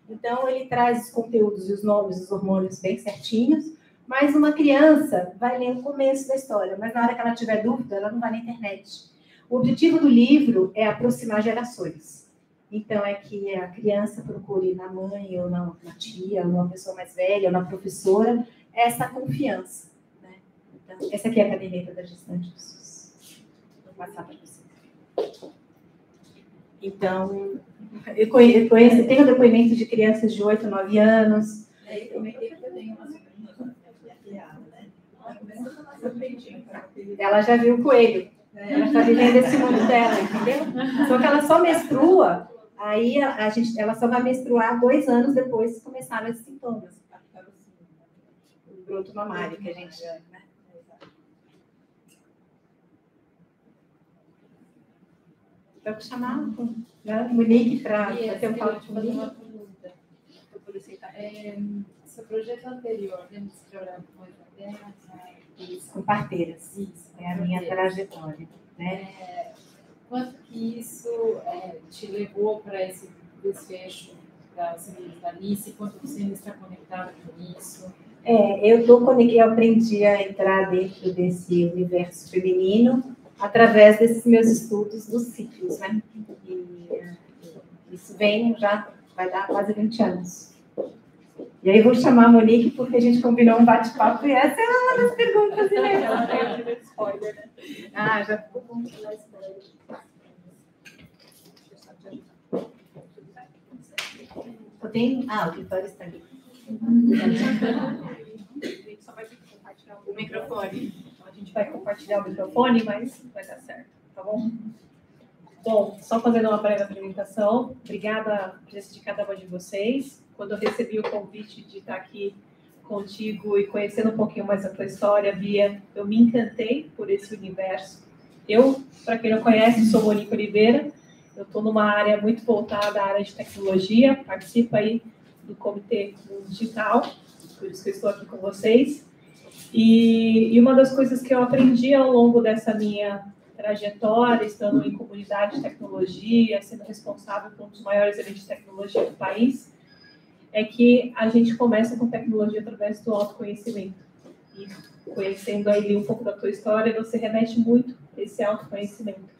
Então ele traz os conteúdos e os nomes dos hormônios bem certinhos, mas uma criança vai ler o começo da história, mas na hora que ela tiver dúvida, ela não vai na internet. O objetivo do livro é aproximar gerações. Então, é que a criança procure na mãe, ou na tia, ou numa pessoa mais velha, ou na professora, essa confiança. Né? Então, essa aqui é a caderneta da gestante do SUS. Vou passar para vocês. Então, eu tenho depoimento de crianças de 8, 9 anos. Eu comentei que eu tenho uma sobrinha, né? Ela começou a tomar seu peitinho. Ela já viu o coelho. Ela está vivendo esse mundo dela, entendeu? Só que ela só menstrua, aí ela só vai menstruar 2 anos depois que começaram esses sintomas. O broto mamário que a gente chama, né? Então, vou chamar o Monique para ter um papo comigo. Uma pergunta. Seu projeto anterior, lembra de explorar coisa dela? Com parteiras. Isso, é a minha trajetória. Né? Quanto que isso te levou para esse desfecho da Semilhas da Alice? Quanto você ainda está conectada com isso? Eu aprendi a entrar dentro desse universo feminino através desses meus estudos dos ciclos, né? E isso já vai dar quase 20 anos. E aí eu vou chamar a Monique porque a gente combinou um bate-papo e essa é uma das perguntas dele. Ela tem o primeiro spoiler, né? Já ficou bom falar spoiler. O Vitória está ali. Só vai ter que compartilhar o microfone. Então, a gente vai compartilhar o microfone, mas vai dar certo, tá bom? Bom, só fazendo uma breve apresentação, obrigada a presença de cada uma de vocês. Quando eu recebi o convite de estar aqui contigo e conhecendo um pouquinho mais a tua história, Bia, eu me encantei por esse universo. Eu, para quem não conhece, sou Monique Oliveira, eu estou numa área muito voltada à área de tecnologia, participo aí do Comitê Digital, por isso que eu estou aqui com vocês. E uma das coisas que eu aprendi ao longo dessa minha trajetória, estando em comunidade de tecnologia, sendo responsável por um dos maiores eventos de tecnologia do país, é que a gente começa com tecnologia através do autoconhecimento. E conhecendo aí um pouco da tua história, você remete muito a esse autoconhecimento.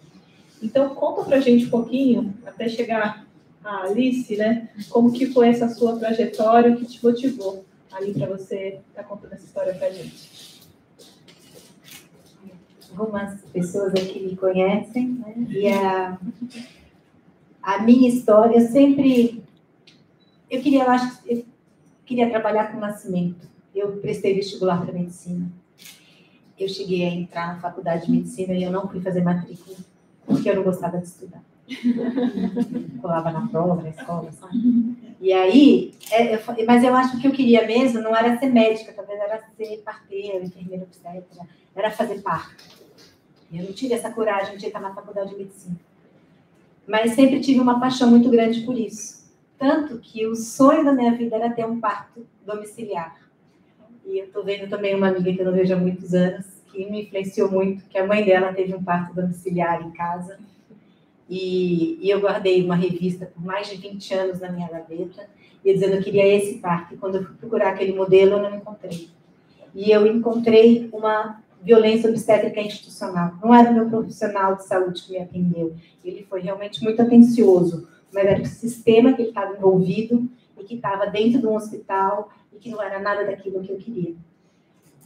Então, conta pra gente um pouquinho, até chegar a Alice, né? Como que foi essa sua trajetória, o que te motivou ali para você estar contando essa história pra gente. Algumas pessoas aqui me conhecem, né? E a minha história sempre... Eu queria trabalhar com nascimento. Eu prestei vestibular para medicina. Eu cheguei a entrar na faculdade de medicina e eu não fui fazer matrícula, porque eu não gostava de estudar. Colava na prova, na escola, sabe? E aí, mas eu acho que o que eu queria mesmo não era ser médica, talvez era ser parteira, enfermeira, etc. Era fazer parto. Eu não tive essa coragem de entrar na faculdade de medicina. Mas sempre tive uma paixão muito grande por isso. Tanto que o sonho da minha vida era ter um parto domiciliar. E eu estou vendo também uma amiga que eu não vejo há muitos anos, que me influenciou muito, que a mãe dela teve um parto domiciliar em casa. E eu guardei uma revista por mais de 20 anos na minha gaveta, e dizendo que eu queria esse parto. E quando eu fui procurar aquele modelo, eu não encontrei. E eu encontrei uma violência obstétrica institucional. Não era o meu profissional de saúde que me atendeu. Ele foi realmente muito atencioso, mas era o sistema que ele estava envolvido e que estava dentro de um hospital e que não era nada daquilo que eu queria.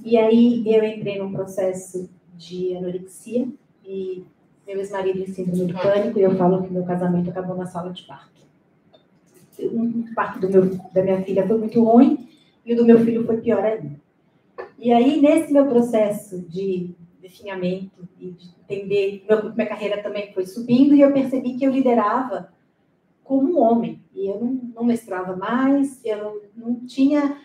E aí eu entrei num processo de anorexia e meu ex-marido em síndrome do pânico, e eu falo que meu casamento acabou na sala de parto. O parto da minha filha foi muito ruim e o do meu filho foi pior ainda. E aí, nesse meu processo de definhamento e de entender, minha carreira também foi subindo e eu percebi que eu liderava como um homem. E eu não menstruava mais, eu não tinha...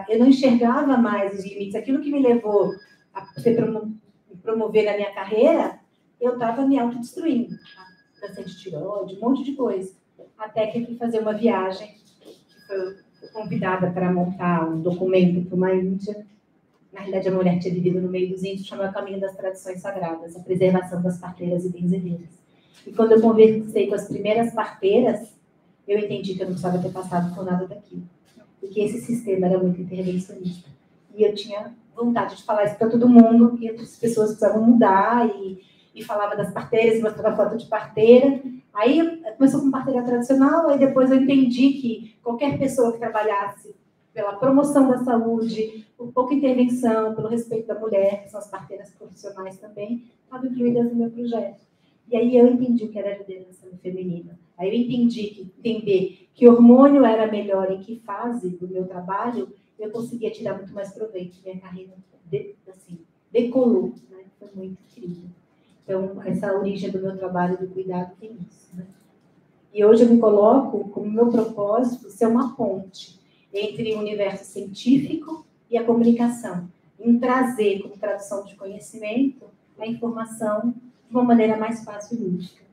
eu não enxergava mais os limites. Aquilo que me levou a promover na minha carreira, eu estava me autodestruindo. Câncer de tireoide, um monte de coisa. Até que eu fui fazer uma viagem, que foi convidada para montar um documento para uma Índia. Na realidade, a mulher tinha vivido no meio dos índios, chamado Caminho das Tradições Sagradas, a preservação das parteiras e benzedeiras. E quando eu conversei com as primeiras parteiras, eu entendi que eu não precisava ter passado por nada daquilo. Porque esse sistema era muito intervencionista. E eu tinha vontade de falar isso para todo mundo, que as pessoas precisavam mudar, e falava das parteiras, e mostrava foto de parteira. Aí começou com parteira tradicional, aí depois eu entendi que qualquer pessoa que trabalhasse pela promoção da saúde, por pouca intervenção, pelo respeito da mulher, que são as parteiras profissionais também, estavam incluídas no meu projeto. E aí eu entendi o que era liderança feminina. Aí eu entendi que entender que hormônio era melhor em que fase do meu trabalho, eu conseguia tirar muito mais proveito. Minha carreira decolou, né? Foi muito incrível. Então, essa origem do meu trabalho do cuidado tem isso, né? E hoje eu me coloco como meu propósito ser uma ponte entre o universo científico e a comunicação, em trazer como tradução de conhecimento a informação de uma maneira mais fácil e lúdica.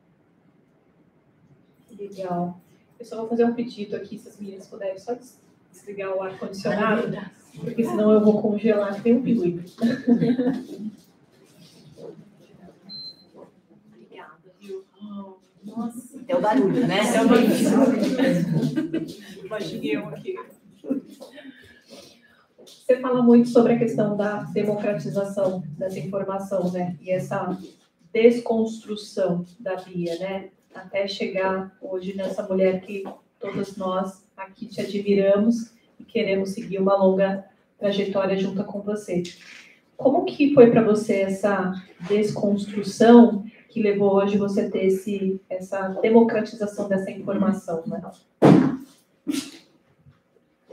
Legal. Eu só vou fazer um pedido aqui, se as meninas puderem só desligar o ar-condicionado, porque senão eu vou congelar, tem um perigo. Nossa, tem o barulho, né? É o barulho. Imaginei eu aqui. Você fala muito sobre a questão da democratização dessa informação, né? E essa desconstrução da Bia, né? Até chegar hoje nessa mulher que todos nós aqui te admiramos e queremos seguir uma longa trajetória junto com você. Como que foi para você essa desconstrução que levou hoje você a ter essa democratização dessa informação, né?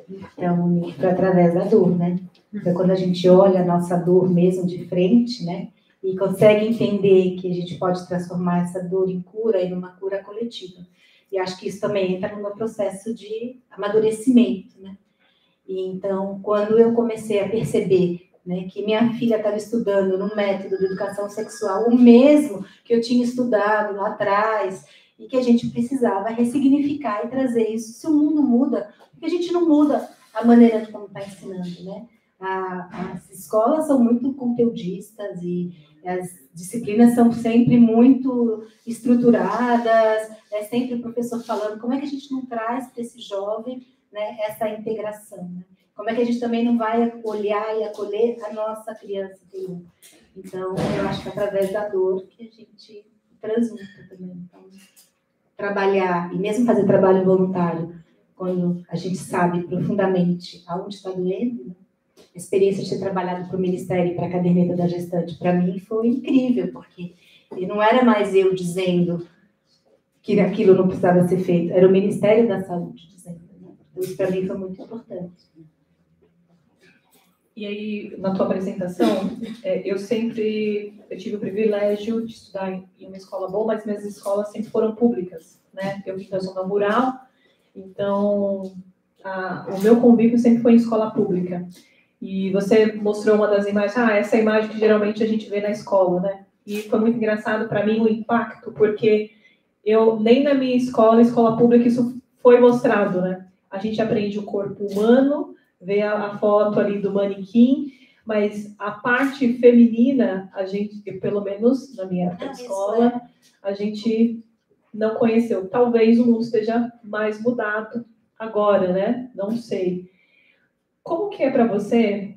Então, foi através da dor, né? Então, quando a gente olha a nossa dor mesmo de frente, né? e consegue entender que a gente pode transformar essa dor em cura e numa cura coletiva. E acho que isso também entra no meu processo de amadurecimento, né? E então, quando eu comecei a perceber, né, que minha filha estava estudando no método de educação sexual, o mesmo que eu tinha estudado lá atrás, e que a gente precisava ressignificar e trazer isso. Se o mundo muda, porque a gente não muda a maneira de como está ensinando, né? As escolas são muito conteudistas e as disciplinas são sempre muito estruturadas, é sempre o professor falando como é que a gente não traz para esse jovem, né, essa integração, né? Como é que a gente também não vai olhar e acolher a nossa criança interior. Então, eu acho que é através da dor que a gente transmuta também. Então, trabalhar, e mesmo fazer trabalho voluntário, quando a gente sabe profundamente aonde está doendo, né? A experiência de ter trabalhado para o Ministério e para a caderneta da gestante, para mim, foi incrível, porque não era mais eu dizendo que aquilo não precisava ser feito, era o Ministério da Saúde dizendo. Né? Então, isso para mim foi muito importante. E aí, na tua apresentação, eu tive o privilégio de estudar em uma escola boa, mas minhas escolas sempre foram públicas, né? Eu vim da zona rural, então o meu convívio sempre foi em escola pública. E você mostrou uma das imagens, essa imagem que geralmente a gente vê na escola, né? E foi muito engraçado para mim o impacto, porque nem na minha escola pública, isso foi mostrado, né? A gente aprende o corpo humano, vê a foto ali do manequim, mas a parte feminina, a gente, pelo menos na minha época de escola, a gente não conheceu. Talvez o mundo esteja mais mudado agora, né? Não sei. Como que é para você?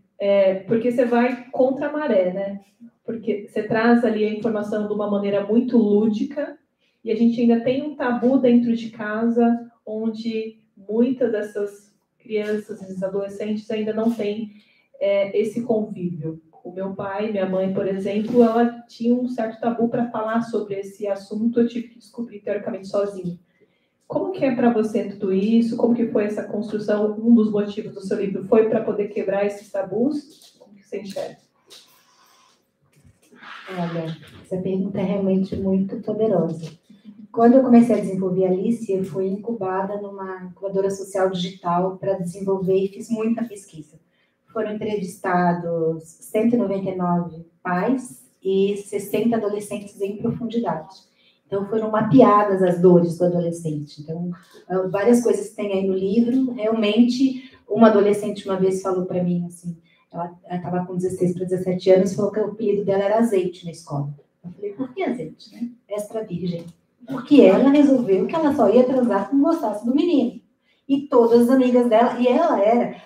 Porque você vai contra a maré, né? Porque você traz ali a informação de uma maneira muito lúdica e a gente ainda tem um tabu dentro de casa onde muitas dessas crianças, esses adolescentes ainda não têm esse convívio. O meu pai, minha mãe, por exemplo, ela tinha um certo tabu para falar sobre esse assunto, eu tive que descobrir teoricamente sozinho. Como que é para você tudo isso? Como que foi essa construção? Um dos motivos do seu livro foi para poder quebrar esses tabus? Como que você enxerga? Olha, essa pergunta é realmente muito poderosa. Quando eu comecei a desenvolver a Alice, eu fui incubada numa incubadora social digital para desenvolver e fiz muita pesquisa. Foram entrevistados 199 pais e 60 adolescentes em profundidade. Então, foram mapeadas as dores do adolescente. Então, várias coisas que tem aí no livro. Realmente, uma adolescente uma vez falou para mim, assim, ela estava com 16 para 17 anos, falou que o apelido dela era azeite na escola. Eu falei, por que azeite, né? Extra virgem. Porque ela resolveu que ela só ia transar quando gostasse do menino. E todas as amigas dela, e ela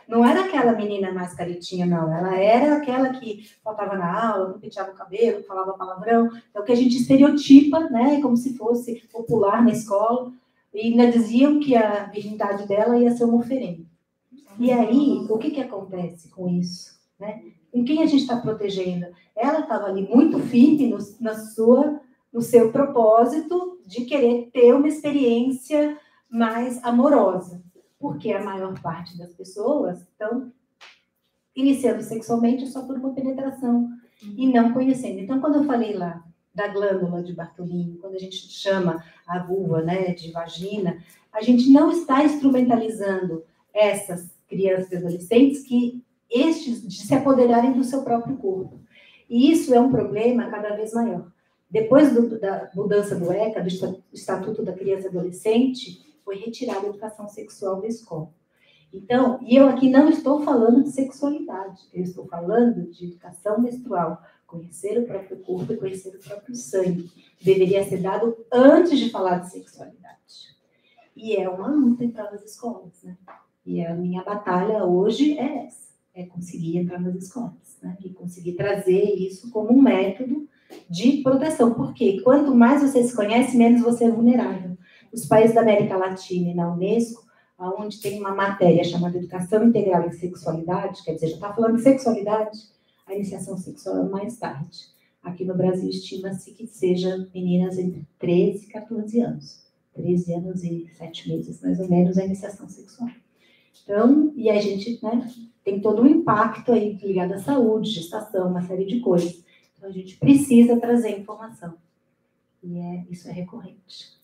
não era aquela menina mais caretinha, não. Ela era aquela que faltava na aula, não penteava o cabelo, falava palavrão. É o que a gente estereotipa, né? Como se fosse popular na escola. E ainda diziam que a virgindade dela ia ser uma oferenda. E aí, o que acontece com isso? Né? Com quem a gente está protegendo? Ela estava ali muito firme no seu propósito de querer ter uma experiência mais amorosa. Porque a maior parte das pessoas estão iniciando sexualmente só por uma penetração e não conhecendo. Então, quando eu falei lá da glândula de Bartolini, quando a gente chama a vulva, né, de vagina, a gente não está instrumentalizando essas crianças e adolescentes de se apoderarem do seu próprio corpo. E isso é um problema cada vez maior. Depois da mudança do ECA, do Estatuto da Criança e Adolescente, foi retirada a educação sexual da escola. Então, e eu aqui não estou falando de sexualidade, eu estou falando de educação menstrual, conhecer o próprio corpo e conhecer o próprio sangue. Deveria ser dado antes de falar de sexualidade. E é uma luta entrar nas escolas, né? E a minha batalha hoje é essa, é conseguir entrar nas escolas, né? E conseguir trazer isso como um método de proteção, porque quanto mais você se conhece, menos você é vulnerável. Os países da América Latina e na Unesco, onde tem uma matéria chamada Educação Integral em Sexualidade, quer dizer, já está falando de sexualidade, a iniciação sexual é mais tarde. Aqui no Brasil, estima-se que seja meninas entre 13 e 14 anos. 13 anos e 7 meses, mais ou menos, a iniciação sexual. Então, e a gente, né, tem todo um impacto aí ligado à saúde, gestação, uma série de coisas. Então, a gente precisa trazer informação. E isso é recorrente.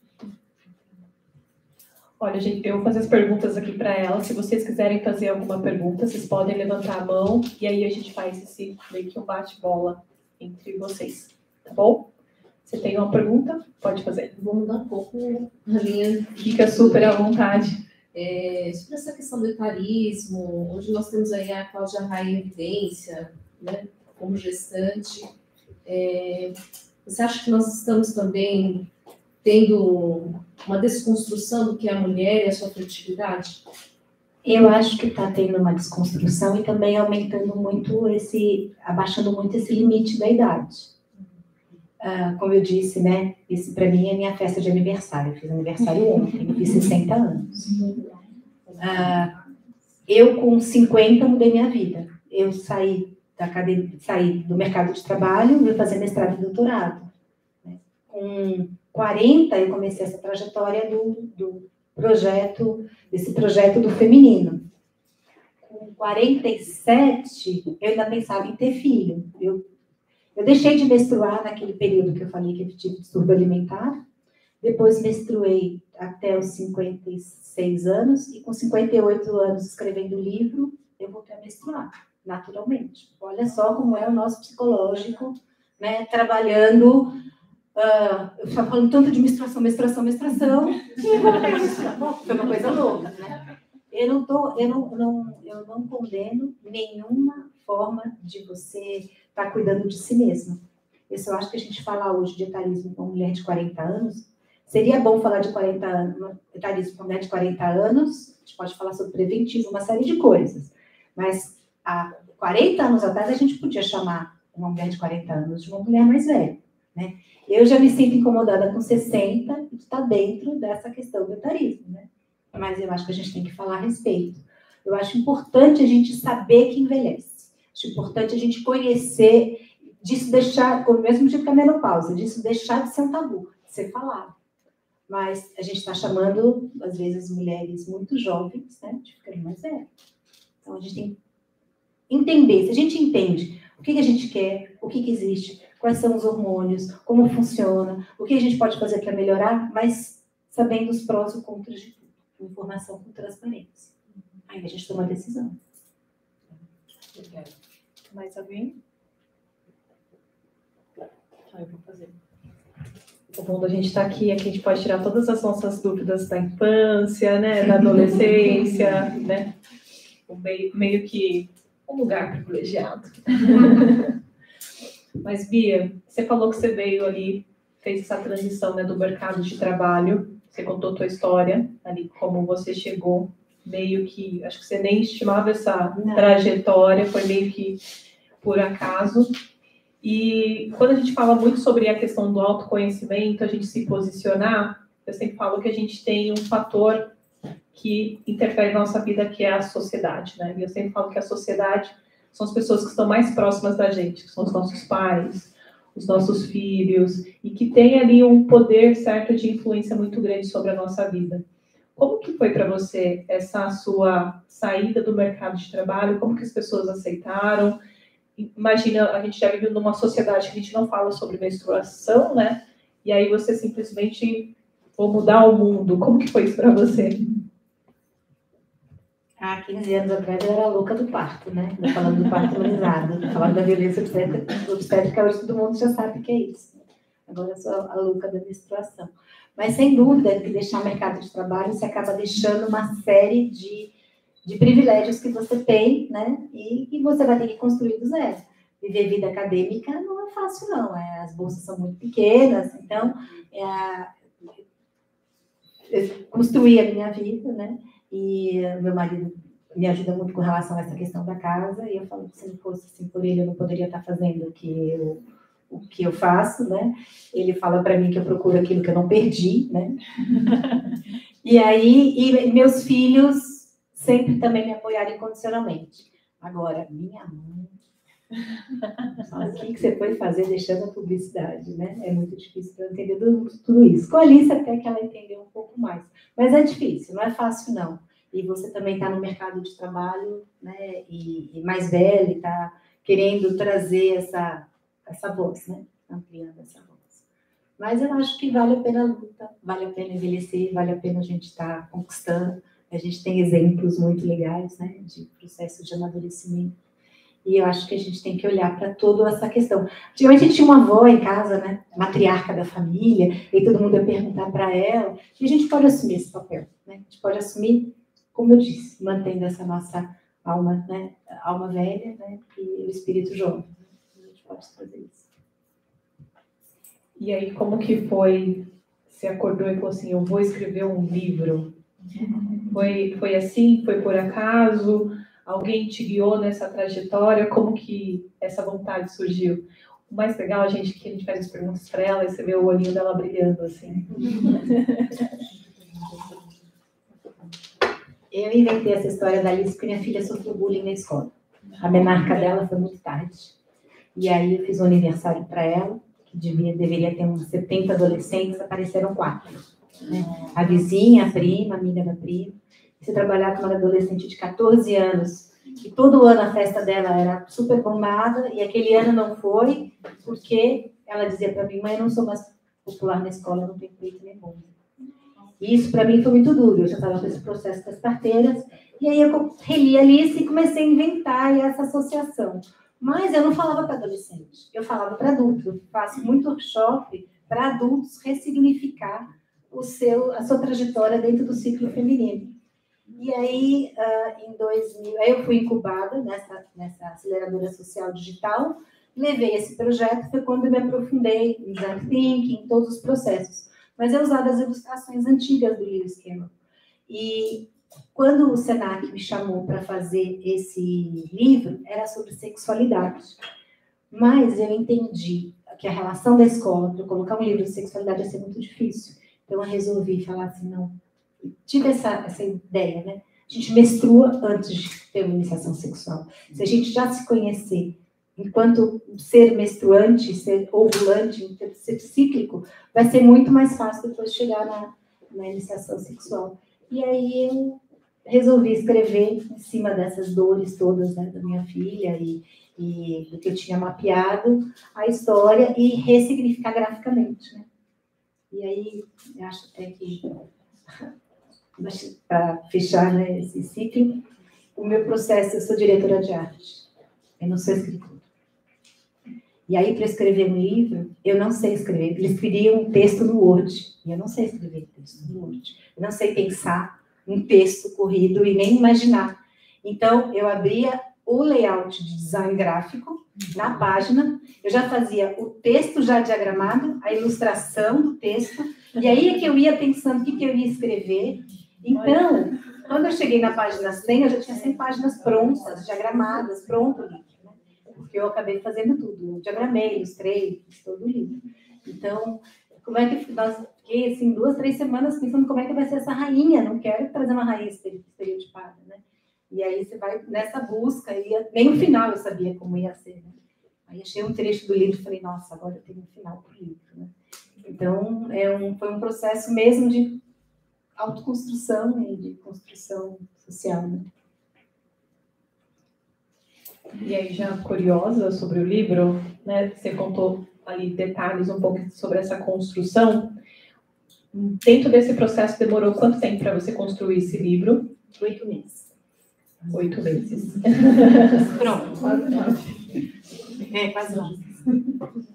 Olha, gente, eu vou fazer as perguntas aqui para ela. Se vocês quiserem fazer alguma pergunta, vocês podem levantar a mão e aí a gente faz esse meio que um bate-bola entre vocês, tá bom? Você tem uma pergunta? Pode fazer. Vou mudar um pouco a linha. Fica super à vontade. Sobre essa questão do etarismo, onde nós temos aí a Cláudia Raia em evidência, né, como gestante, você acha que nós estamos também tendo uma desconstrução do que é a mulher e a sua fertilidade? Eu acho que está tendo uma desconstrução e também aumentando muito abaixando muito esse limite da idade. Como eu disse, né? Isso para mim é minha festa de aniversário. Eu fiz aniversário ontem, eu fiz 60 anos. Eu com 50 mudei minha vida. Eu saí do mercado de trabalho, fui fazer mestrado e doutorado. Com 40 eu comecei essa trajetória desse projeto do feminino. Com 47 eu ainda pensava em ter filho. Eu deixei de menstruar naquele período que eu falei que eu tive distúrbio alimentar. Depois menstruei até os 56 anos. E com 58 anos, escrevendo o livro, eu voltei a menstruar, naturalmente. Olha só como é o nosso psicológico, né? Trabalhando... eu estava falando tanto de menstruação. Foi uma coisa louca, né? Eu não condeno nenhuma forma de você estar cuidando de si mesma. Eu acho que a gente falar hoje de etarismo com uma mulher de 40 anos, seria bom falar de etarismo com uma mulher de 40 anos, a gente pode falar sobre preventivo, uma série de coisas, mas há 40 anos atrás a gente podia chamar uma mulher de 40 anos de uma mulher mais velha, né? Eu já me sinto incomodada com 60 e está dentro dessa questão do etarismo, né? Mas eu acho que a gente tem que falar a respeito. Eu acho importante a gente saber que envelhece. Acho importante a gente conhecer, disso deixar, como mesmo tipo que a menopausa, disso deixar de ser um tabu, de ser falado. Mas a gente está chamando, às vezes, mulheres muito jovens, né, de ficarem mais velhas. Então, a gente tem que entender. Se a gente entende o que a gente quer, o que existe, quais são os hormônios, como funciona, o que a gente pode fazer para melhorar, mas sabendo os prós e contras de tudo. Informação com transparência. Aí a gente toma uma decisão. Obrigada. Mais alguém? Eu vou fazer. O bom da gente estar aqui é que a gente pode tirar todas as nossas dúvidas da infância, né, da adolescência, né? Meio que um lugar privilegiado. Mas, Bia, você falou que você veio ali, fez essa transição, né, do mercado de trabalho. Você contou a tua história, ali, como você chegou, meio que... Acho que você nem estimava essa trajetória, foi meio que por acaso. E quando a gente fala muito sobre a questão do autoconhecimento, a gente se posicionar, eu sempre falo que a gente tem um fator que interfere na nossa vida, que é a sociedade, né? E eu sempre falo que a sociedade são as pessoas que estão mais próximas da gente, que são os nossos pais, os nossos filhos, e que tem ali um poder certo de influência muito grande sobre a nossa vida. Como que foi para você essa sua saída do mercado de trabalho? Como que as pessoas aceitaram? Imagina, a gente já vive numa sociedade que a gente não fala sobre menstruação, né? E aí você simplesmente vou mudar o mundo. Como que foi isso para você? Há 15 anos atrás eu era a louca do parto, né? Falando do parto humanizado, falando da violência obstétrica, hoje todo mundo já sabe o que é isso. Agora eu sou a louca da menstruação. Mas, sem dúvida, que deixar o mercado de trabalho, você acaba deixando uma série de privilégios que você tem, né? E você vai ter que construir do zero. Viver vida acadêmica não é fácil, não. As bolsas são muito pequenas, então, eu construí a minha vida, né? E meu marido me ajuda muito com relação a essa questão da casa, e eu falo que se não fosse assim por ele, eu não poderia estar fazendo o que eu faço, né? Ele fala para mim que eu procuro aquilo que eu não perdi, né? E aí, meus filhos sempre também me apoiaram incondicionalmente. Agora, minha mãe, o que você foi fazer deixando a publicidade, né? É muito difícil para eu entender tudo isso. Com a Alice até que ela entendeu um pouco mais. Mas é difícil, não é fácil, não. E você também está no mercado de trabalho, né? E mais velho, está querendo trazer essa essa voz, né? Ampliando essa voz. Mas eu acho que vale a pena a luta, vale a pena envelhecer, vale a pena a gente estar conquistando. A gente tem exemplos muito legais, né, de processo de amadurecimento. E eu acho que a gente tem que olhar para toda essa questão. Antigamente a gente tinha uma avó em casa, né, matriarca da família, e todo mundo ia perguntar para ela, e a gente pode assumir esse papel, né? A gente pode assumir, como eu disse, mantendo essa nossa alma, né, alma velha, né, e o espírito jovem. A gente pode fazer isso. E aí, como que foi? Você acordou e falou assim, eu vou escrever um livro. Foi assim? Foi por acaso? Alguém te guiou nessa trajetória? Como que essa vontade surgiu? O mais legal, gente, que a gente faz as perguntas para ela e você vê o olhinho dela brilhando, assim. Eu inventei essa história da Alice porque minha filha sofreu bullying na escola. A menarca dela foi muito tarde. E aí eu fiz um aniversário para ela, que deveria ter uns 70 adolescentes, apareceram 4. Né? A vizinha, a prima, a amiga da prima. Se trabalhar com uma adolescente de 14 anos, que todo ano a festa dela era super bombada, e aquele ano não foi, porque ela dizia para mim, mãe, eu não sou mais popular na escola, eu não tenho peito nem bunda. E isso para mim foi muito duro, eu já estava com esse processo das parteiras, e aí eu reli Alice e comecei a inventar essa associação. Mas eu não falava para adolescente, eu falava para adultos. Eu faço muito workshop para adultos ressignificar a sua trajetória dentro do ciclo feminino. E aí, em 2000, aí eu fui incubada nessa aceleradora social digital, levei esse projeto, foi quando eu me aprofundei em design thinking, em todos os processos. Mas eu usava as ilustrações antigas do Lewis Carroll. E quando o Senac me chamou para fazer esse livro, era sobre sexualidade. Mas eu entendi que a relação da escola, para eu colocar um livro de sexualidade, ia ser muito difícil. Então, eu resolvi falar assim, não. Tive essa ideia, né? A gente menstrua antes de ter uma iniciação sexual. Se a gente já se conhecer enquanto ser menstruante, ser ovulante, ser cíclico, vai ser muito mais fácil depois chegar na iniciação sexual. E aí eu resolvi escrever em cima dessas dores todas, né, da minha filha e do que eu tinha mapeado a história e ressignificar graficamente, né? E aí, eu acho até que, para fechar, né, esse ciclo, o meu processo, eu sou diretora de arte, eu não sou escritora. E aí, para escrever um livro, eu não sei escrever. Eles queriam um texto no Word, e eu não sei escrever texto no Word. Eu não sei pensar um texto corrido e nem imaginar. Então, eu abria o layout de design gráfico na página, eu já fazia o texto já diagramado, a ilustração do texto, e aí é que eu ia pensando o que eu ia escrever. Então, quando eu cheguei na página 100, eu já tinha 100 páginas prontas, diagramadas, pronto o livro, né? Porque eu acabei fazendo tudo. Eu diagramei, ilustrei, fiz todo o livro. Então, como é que nós fiquei assim 2, 3 semanas pensando como é que vai ser essa rainha? Não quero trazer uma rainha estereotipada, né? E aí você vai nessa busca, e nem o final eu sabia como ia ser, né? Aí achei um trecho do livro e falei, nossa, agora eu tenho um final para o livro, né? Então, foi um processo mesmo de autoconstrução e de construção social, né? E aí, já curiosa sobre o livro, né? Você contou ali detalhes um pouco sobre essa construção. Dentro desse processo, demorou quanto tempo para você construir esse livro? 8 meses. 8 meses. Pronto. Quase 9.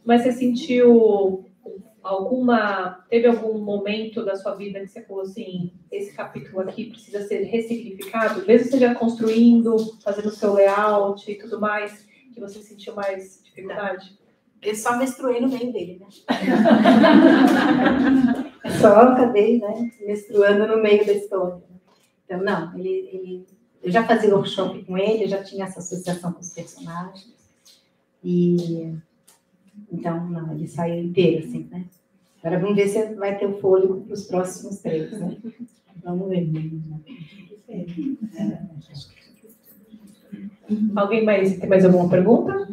Mas você sentiu teve algum momento da sua vida que você falou assim, esse capítulo aqui precisa ser ressignificado, mesmo você já construindo, fazendo o seu layout e tudo mais, que você sentiu mais dificuldade? Eu só menstruei no meio dele, né? Só acabei, né, menstruando no meio da história. Então, não, eu já fazia workshop com ele, eu já tinha essa associação com os personagens. E então, não, ele saiu inteiro, assim, né? Agora vamos ver se vai ter o fôlego para os próximos 3, né? Vamos ver. Alguém tem mais alguma pergunta?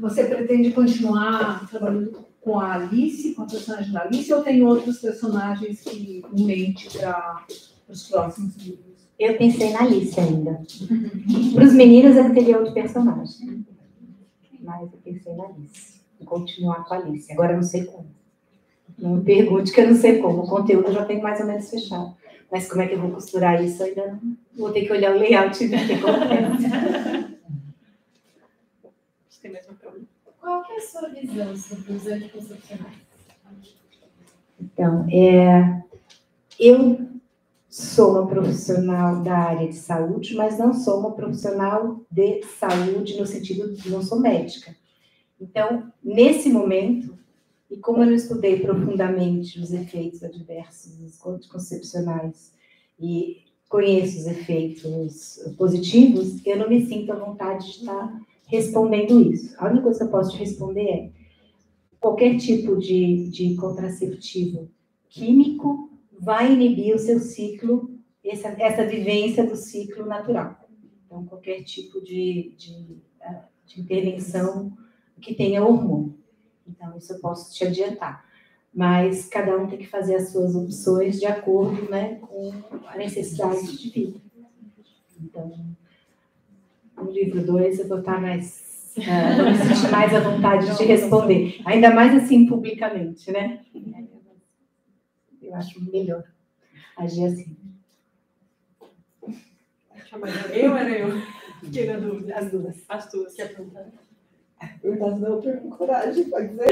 Você pretende continuar trabalhando com a Alice, com a personagem da Alice, ou tem outros personagens em mente para os próximos livros? Eu pensei na Alice ainda. Para os meninos, eu teria outro personagem. mas eu pensei na Alice, em continuar com a Alice. Agora eu não sei como. Não me pergunte que eu não sei como. O conteúdo eu já tenho mais ou menos fechado. Mas como é que eu vou costurar isso? Eu ainda não vou ter que olhar o layout e ver como é. Você tem mais uma pergunta? Qual que é a sua visão sobre os anticoncepcionais? Então, eu sou uma profissional da área de saúde, mas não sou uma profissional de saúde no sentido de não sou médica. Então, nesse momento, e como eu não estudei profundamente os efeitos adversos dos anticoncepcionais e conheço os efeitos positivos, eu não me sinto à vontade de estar respondendo isso. A única coisa que eu posso te responder é qualquer tipo de contraceptivo químico vai inibir o seu ciclo, essa vivência do ciclo natural. Então, qualquer tipo de intervenção que tenha hormônio. Então, isso eu posso te adiantar. Mas cada um tem que fazer as suas opções de acordo, né, com a necessidade de vida. Então, no livro 2, eu vou estar mais... vou me sentir mais à vontade de responder. Ainda mais assim, publicamente, né? Eu acho melhor agir assim. Eu ou era eu? Fiquei na dúvida. As duas. As duas. Quer perguntar? Perguntas não, eu com coragem, pode dizer.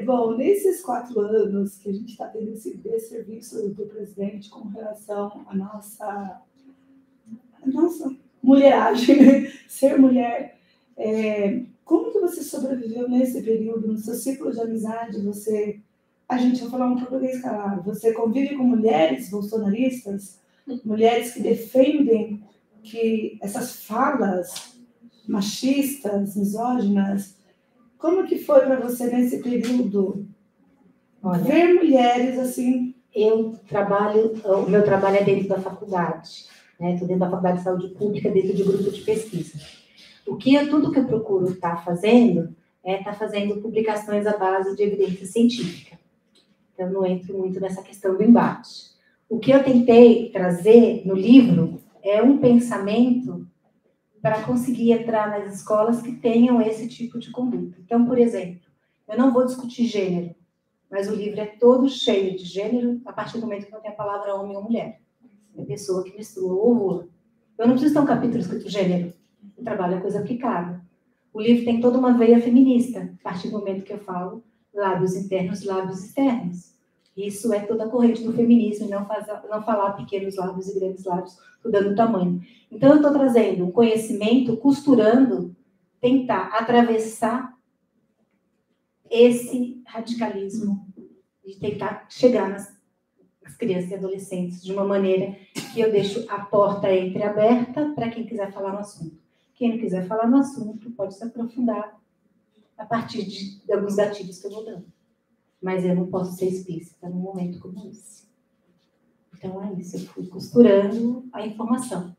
Bom, nesses 4 anos que a gente está tendo esse desserviço do presidente com relação à nossa mulheragem, ser mulher, como que você sobreviveu nesse período, no seu ciclo de amizade? A gente vai falar um português claro, você convive com mulheres bolsonaristas, mulheres que defendem que essas falas machistas, misóginas, como que foi para você nesse período? Olha, ver mulheres assim? O meu trabalho é dentro da faculdade, né? Estou dentro da Faculdade de Saúde Pública, dentro de grupo de pesquisa. Tudo que eu procuro estar fazendo publicações à base de evidência científica. Então, eu não entro muito nessa questão do embate. O que eu tentei trazer no livro é um pensamento para conseguir entrar nas escolas que tenham esse tipo de conduta. Então, por exemplo, eu não vou discutir gênero, mas o livro é todo cheio de gênero a partir do momento que não tem a palavra homem ou mulher. É pessoa que mistura o horror. Eu não preciso ter um capítulo escrito gênero. O trabalho é coisa aplicada. O livro tem toda uma veia feminista, a partir do momento que eu falo lábios internos e lábios externos. Isso é toda a corrente do feminismo, não falar pequenos lábios e grandes lábios, dando tamanho. Então, eu estou trazendo um conhecimento, costurando, tentar atravessar esse radicalismo de tentar chegar nas crianças e adolescentes de uma maneira que eu deixo a porta entreaberta para quem quiser falar no assunto. Quem não quiser falar no assunto pode se aprofundar a partir de alguns gatilhos que eu vou dando. Mas eu não posso ser explícita num momento como esse. Então é isso, eu fui costurando a informação.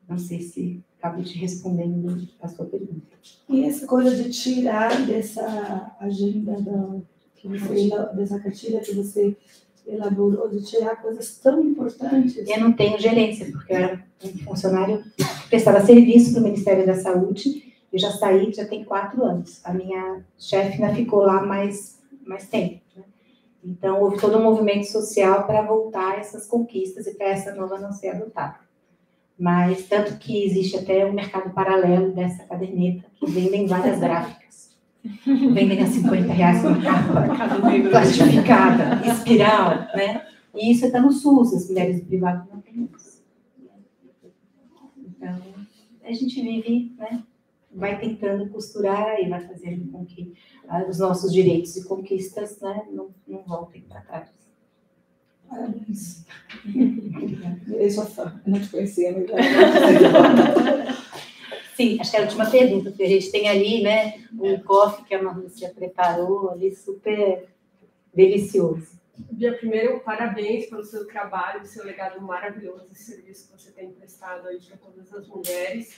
Não sei se acabo te respondendo a sua pergunta. E essa coisa de tirar dessa agenda, dessa cartilha que você elaborou, de tirar coisas tão importantes? Eu não tenho gerência, porque eu era um funcionário que prestava serviço para o Ministério da Saúde. Eu já saí, já tem 4 anos. A minha chefe ainda ficou lá mais tempo, né? Então, houve todo um movimento social para voltar essas conquistas e para essa nova não ser adotada. Mas, tanto que existe até um mercado paralelo dessa caderneta, que vendem várias gráficas. Vendem a R$50 uma capa plastificada, espiral, né? E isso está no SUS, as mulheres do privado não têm isso. Então, a gente vive, né? Vai tentando costurar e vai fazendo com que os nossos direitos e conquistas, né, não voltem para trás. Parabéns. Eu sou fã, eu não te conhecia, mas Sim, acho que é a última pergunta, porque a gente tem ali, né, um coffee que a Marlúcia preparou ali, super delicioso. Bia, primeiro, parabéns pelo seu trabalho, seu legado maravilhoso, esse serviço que você tem prestado aí para todas as mulheres.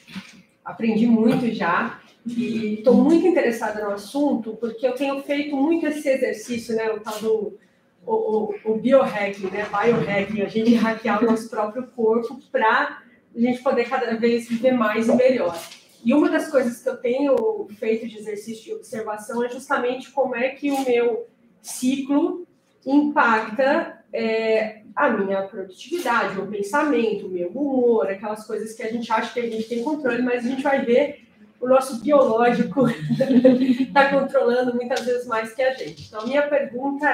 Aprendi muito já e estou muito interessada no assunto porque eu tenho feito muito esse exercício, né, o tal do o biohacking, né, biohacking, a gente hackear o nosso próprio corpo para a gente poder cada vez viver mais e melhor. E uma das coisas que eu tenho feito de exercício de observação é justamente como é que o meu ciclo impacta a minha produtividade, o meu pensamento, o meu humor, aquelas coisas que a gente acha que a gente tem controle, mas a gente vai ver o nosso biológico está controlando muitas vezes mais que a gente. Então, minha pergunta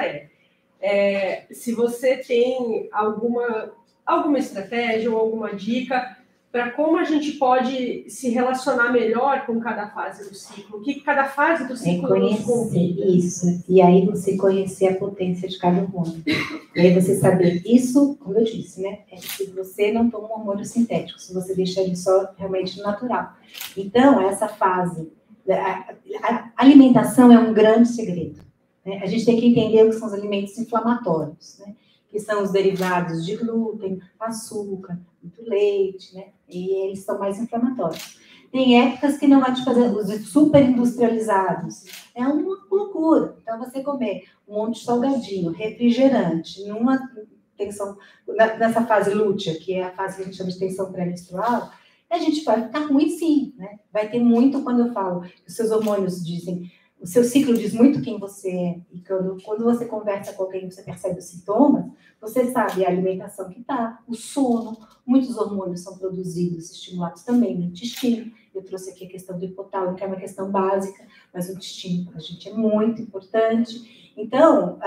se você tem alguma estratégia ou alguma dica para como a gente pode se relacionar melhor com cada fase do ciclo, o que cada fase do ciclo nos convida. Isso, e aí você conhecer a potência de cada hormônio. E aí você saber, isso, como eu disse, né, se você não toma um hormônio sintético, se você deixa ele só realmente natural. Então, essa fase, a alimentação é um grande segredo, né? A gente tem que entender o que são os alimentos inflamatórios, né? Que são os derivados de glúten, açúcar, muito leite, né? E eles são mais inflamatórios. Tem épocas que não vai te fazer, os super industrializados, é uma loucura. Então, você comer um monte de salgadinho, refrigerante, nessa fase lútea, que é a fase que a gente chama de tensão pré-menstrual, a gente vai ficar ruim sim, né? Vai ter muito, quando eu falo, que os seus hormônios dizem, o seu ciclo diz muito quem você é, e quando você conversa com alguém, você percebe os sintomas, você sabe a alimentação que está, o sono, muitos hormônios são produzidos, estimulados também no intestino. Eu trouxe aqui a questão do hipotálamo, que é uma questão básica, mas o intestino para a gente é muito importante. Então,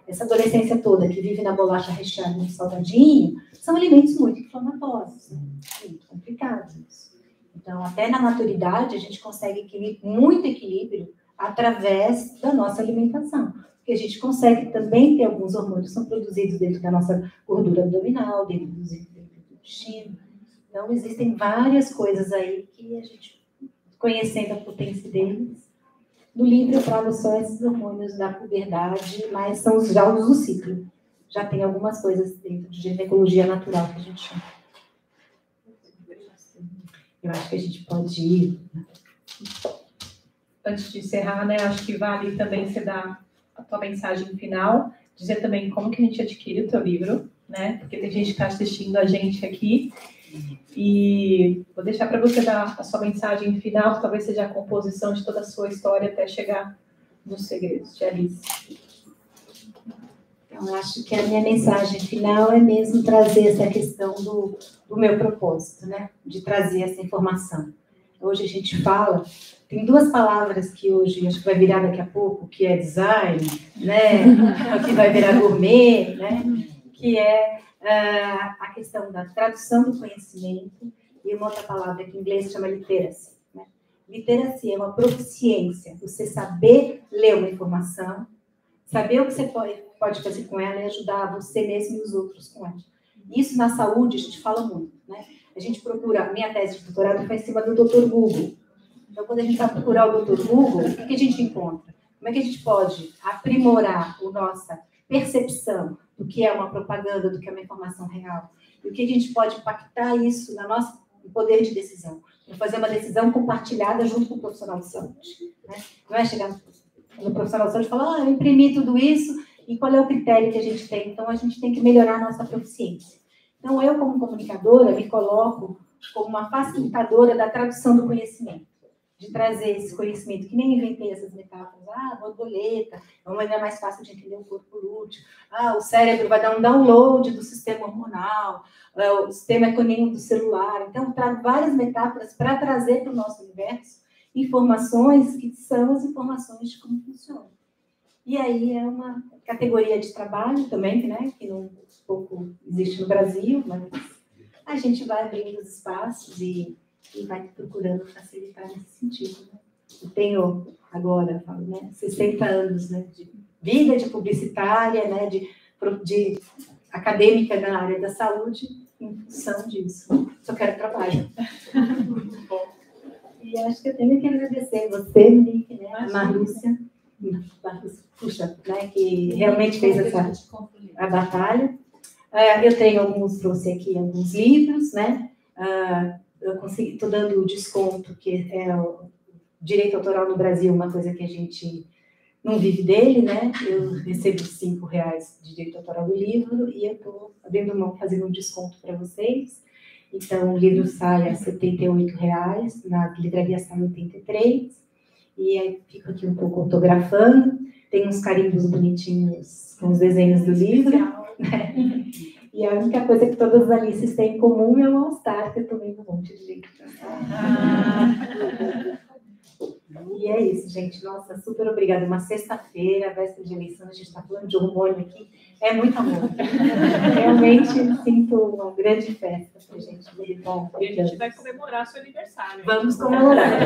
essa adolescência toda que vive na bolacha recheada no salgadinho, são alimentos muito inflamatórios, né? Muito complicados isso. Então, até na maturidade, a gente consegue muito equilíbrio através da nossa alimentação. Porque a gente consegue também ter alguns hormônios que são produzidos dentro da nossa gordura abdominal, dentro do intestino. Então, existem várias coisas aí que a gente, conhecendo a potência deles, no livro eu trago só esses hormônios da puberdade, mas são já os do ciclo. Já tem algumas coisas dentro de ginecologia natural que a gente chama. Eu acho que a gente pode ir. Antes de encerrar, né, acho que vale também você dar a tua mensagem final, dizer também como que a gente adquire o teu livro, né, porque tem gente que está assistindo a gente aqui, e vou deixar para você dar a sua mensagem final, que talvez seja a composição de toda a sua história até chegar nos segredos de Alice. Então, acho que a minha mensagem final é mesmo trazer essa questão do meu propósito, né, de trazer essa informação. Hoje a gente fala, tem duas palavras que hoje acho que vai virar daqui a pouco, que é design, né, que vai virar gourmet, né, que é a questão da tradução do conhecimento e uma outra palavra que em inglês chama literacy, né? Literacy é uma proficiência, você saber ler uma informação, saber o que você pode fazer com ela e ajudar você mesmo e os outros com ela. Isso na saúde a gente fala muito, né? A gente procura, minha tese de doutorado foi em cima do Dr. Google. Então, quando a gente vai procurar o Dr. Google, o que a gente encontra? Como é que a gente pode aprimorar a nossa percepção do que é uma propaganda, do que é uma informação real? E o que a gente pode impactar isso no poder de decisão? Para fazer uma decisão compartilhada junto com o profissional de saúde, né? Não é chegar no profissional de saúde e falar, eu imprimi tudo isso, e qual é o critério que a gente tem? Então, a gente tem que melhorar a nossa proficiência. Então, eu, como comunicadora, me coloco como uma facilitadora da tradução do conhecimento, de trazer esse conhecimento, que nem inventei essas metáforas, borboleta, é uma maneira mais fácil de entender o corpo lúteo, o cérebro vai dar um download do sistema hormonal, o sistema econômico do celular. Então, eu trago várias metáforas para trazer para o nosso universo informações que são as informações de como funciona. E aí é uma categoria de trabalho também, né, que não pouco existe no Brasil, mas a gente vai abrindo os espaços e vai procurando facilitar nesse sentido, né? Eu tenho agora, 60 anos, né, de vida de publicitária, né, de acadêmica na área da saúde, em função disso. Só quero trabalho. E acho que eu tenho que agradecer você, Nick, né, a Marlúcia, puxa, né, que realmente fez a batalha. Eu tenho trouxe aqui alguns livros, né? Eu estou dando o desconto, que é o direito autoral no Brasil, uma coisa que a gente não vive dele, né? Eu recebo R$5 de direito autoral do livro e eu estou abrindo mão, fazendo um desconto para vocês. Então, o livro sai a R$ 78, na livraria sai R$ 83, e aí fico aqui um pouco autografando, tem uns carimbos bonitinhos com os desenhos do livro, né? E a única coisa que todas as Alices têm em comum é o All-Star, que eu tomei um monte de gente. E é isso, gente. Nossa, super obrigada. Uma sexta-feira, véspera de eleição, a gente está falando de hormônio aqui. É muito amor. Realmente sinto uma grande festa para a gente. Bom, e a gente vai comemorar seu aniversário. Vamos comemorar.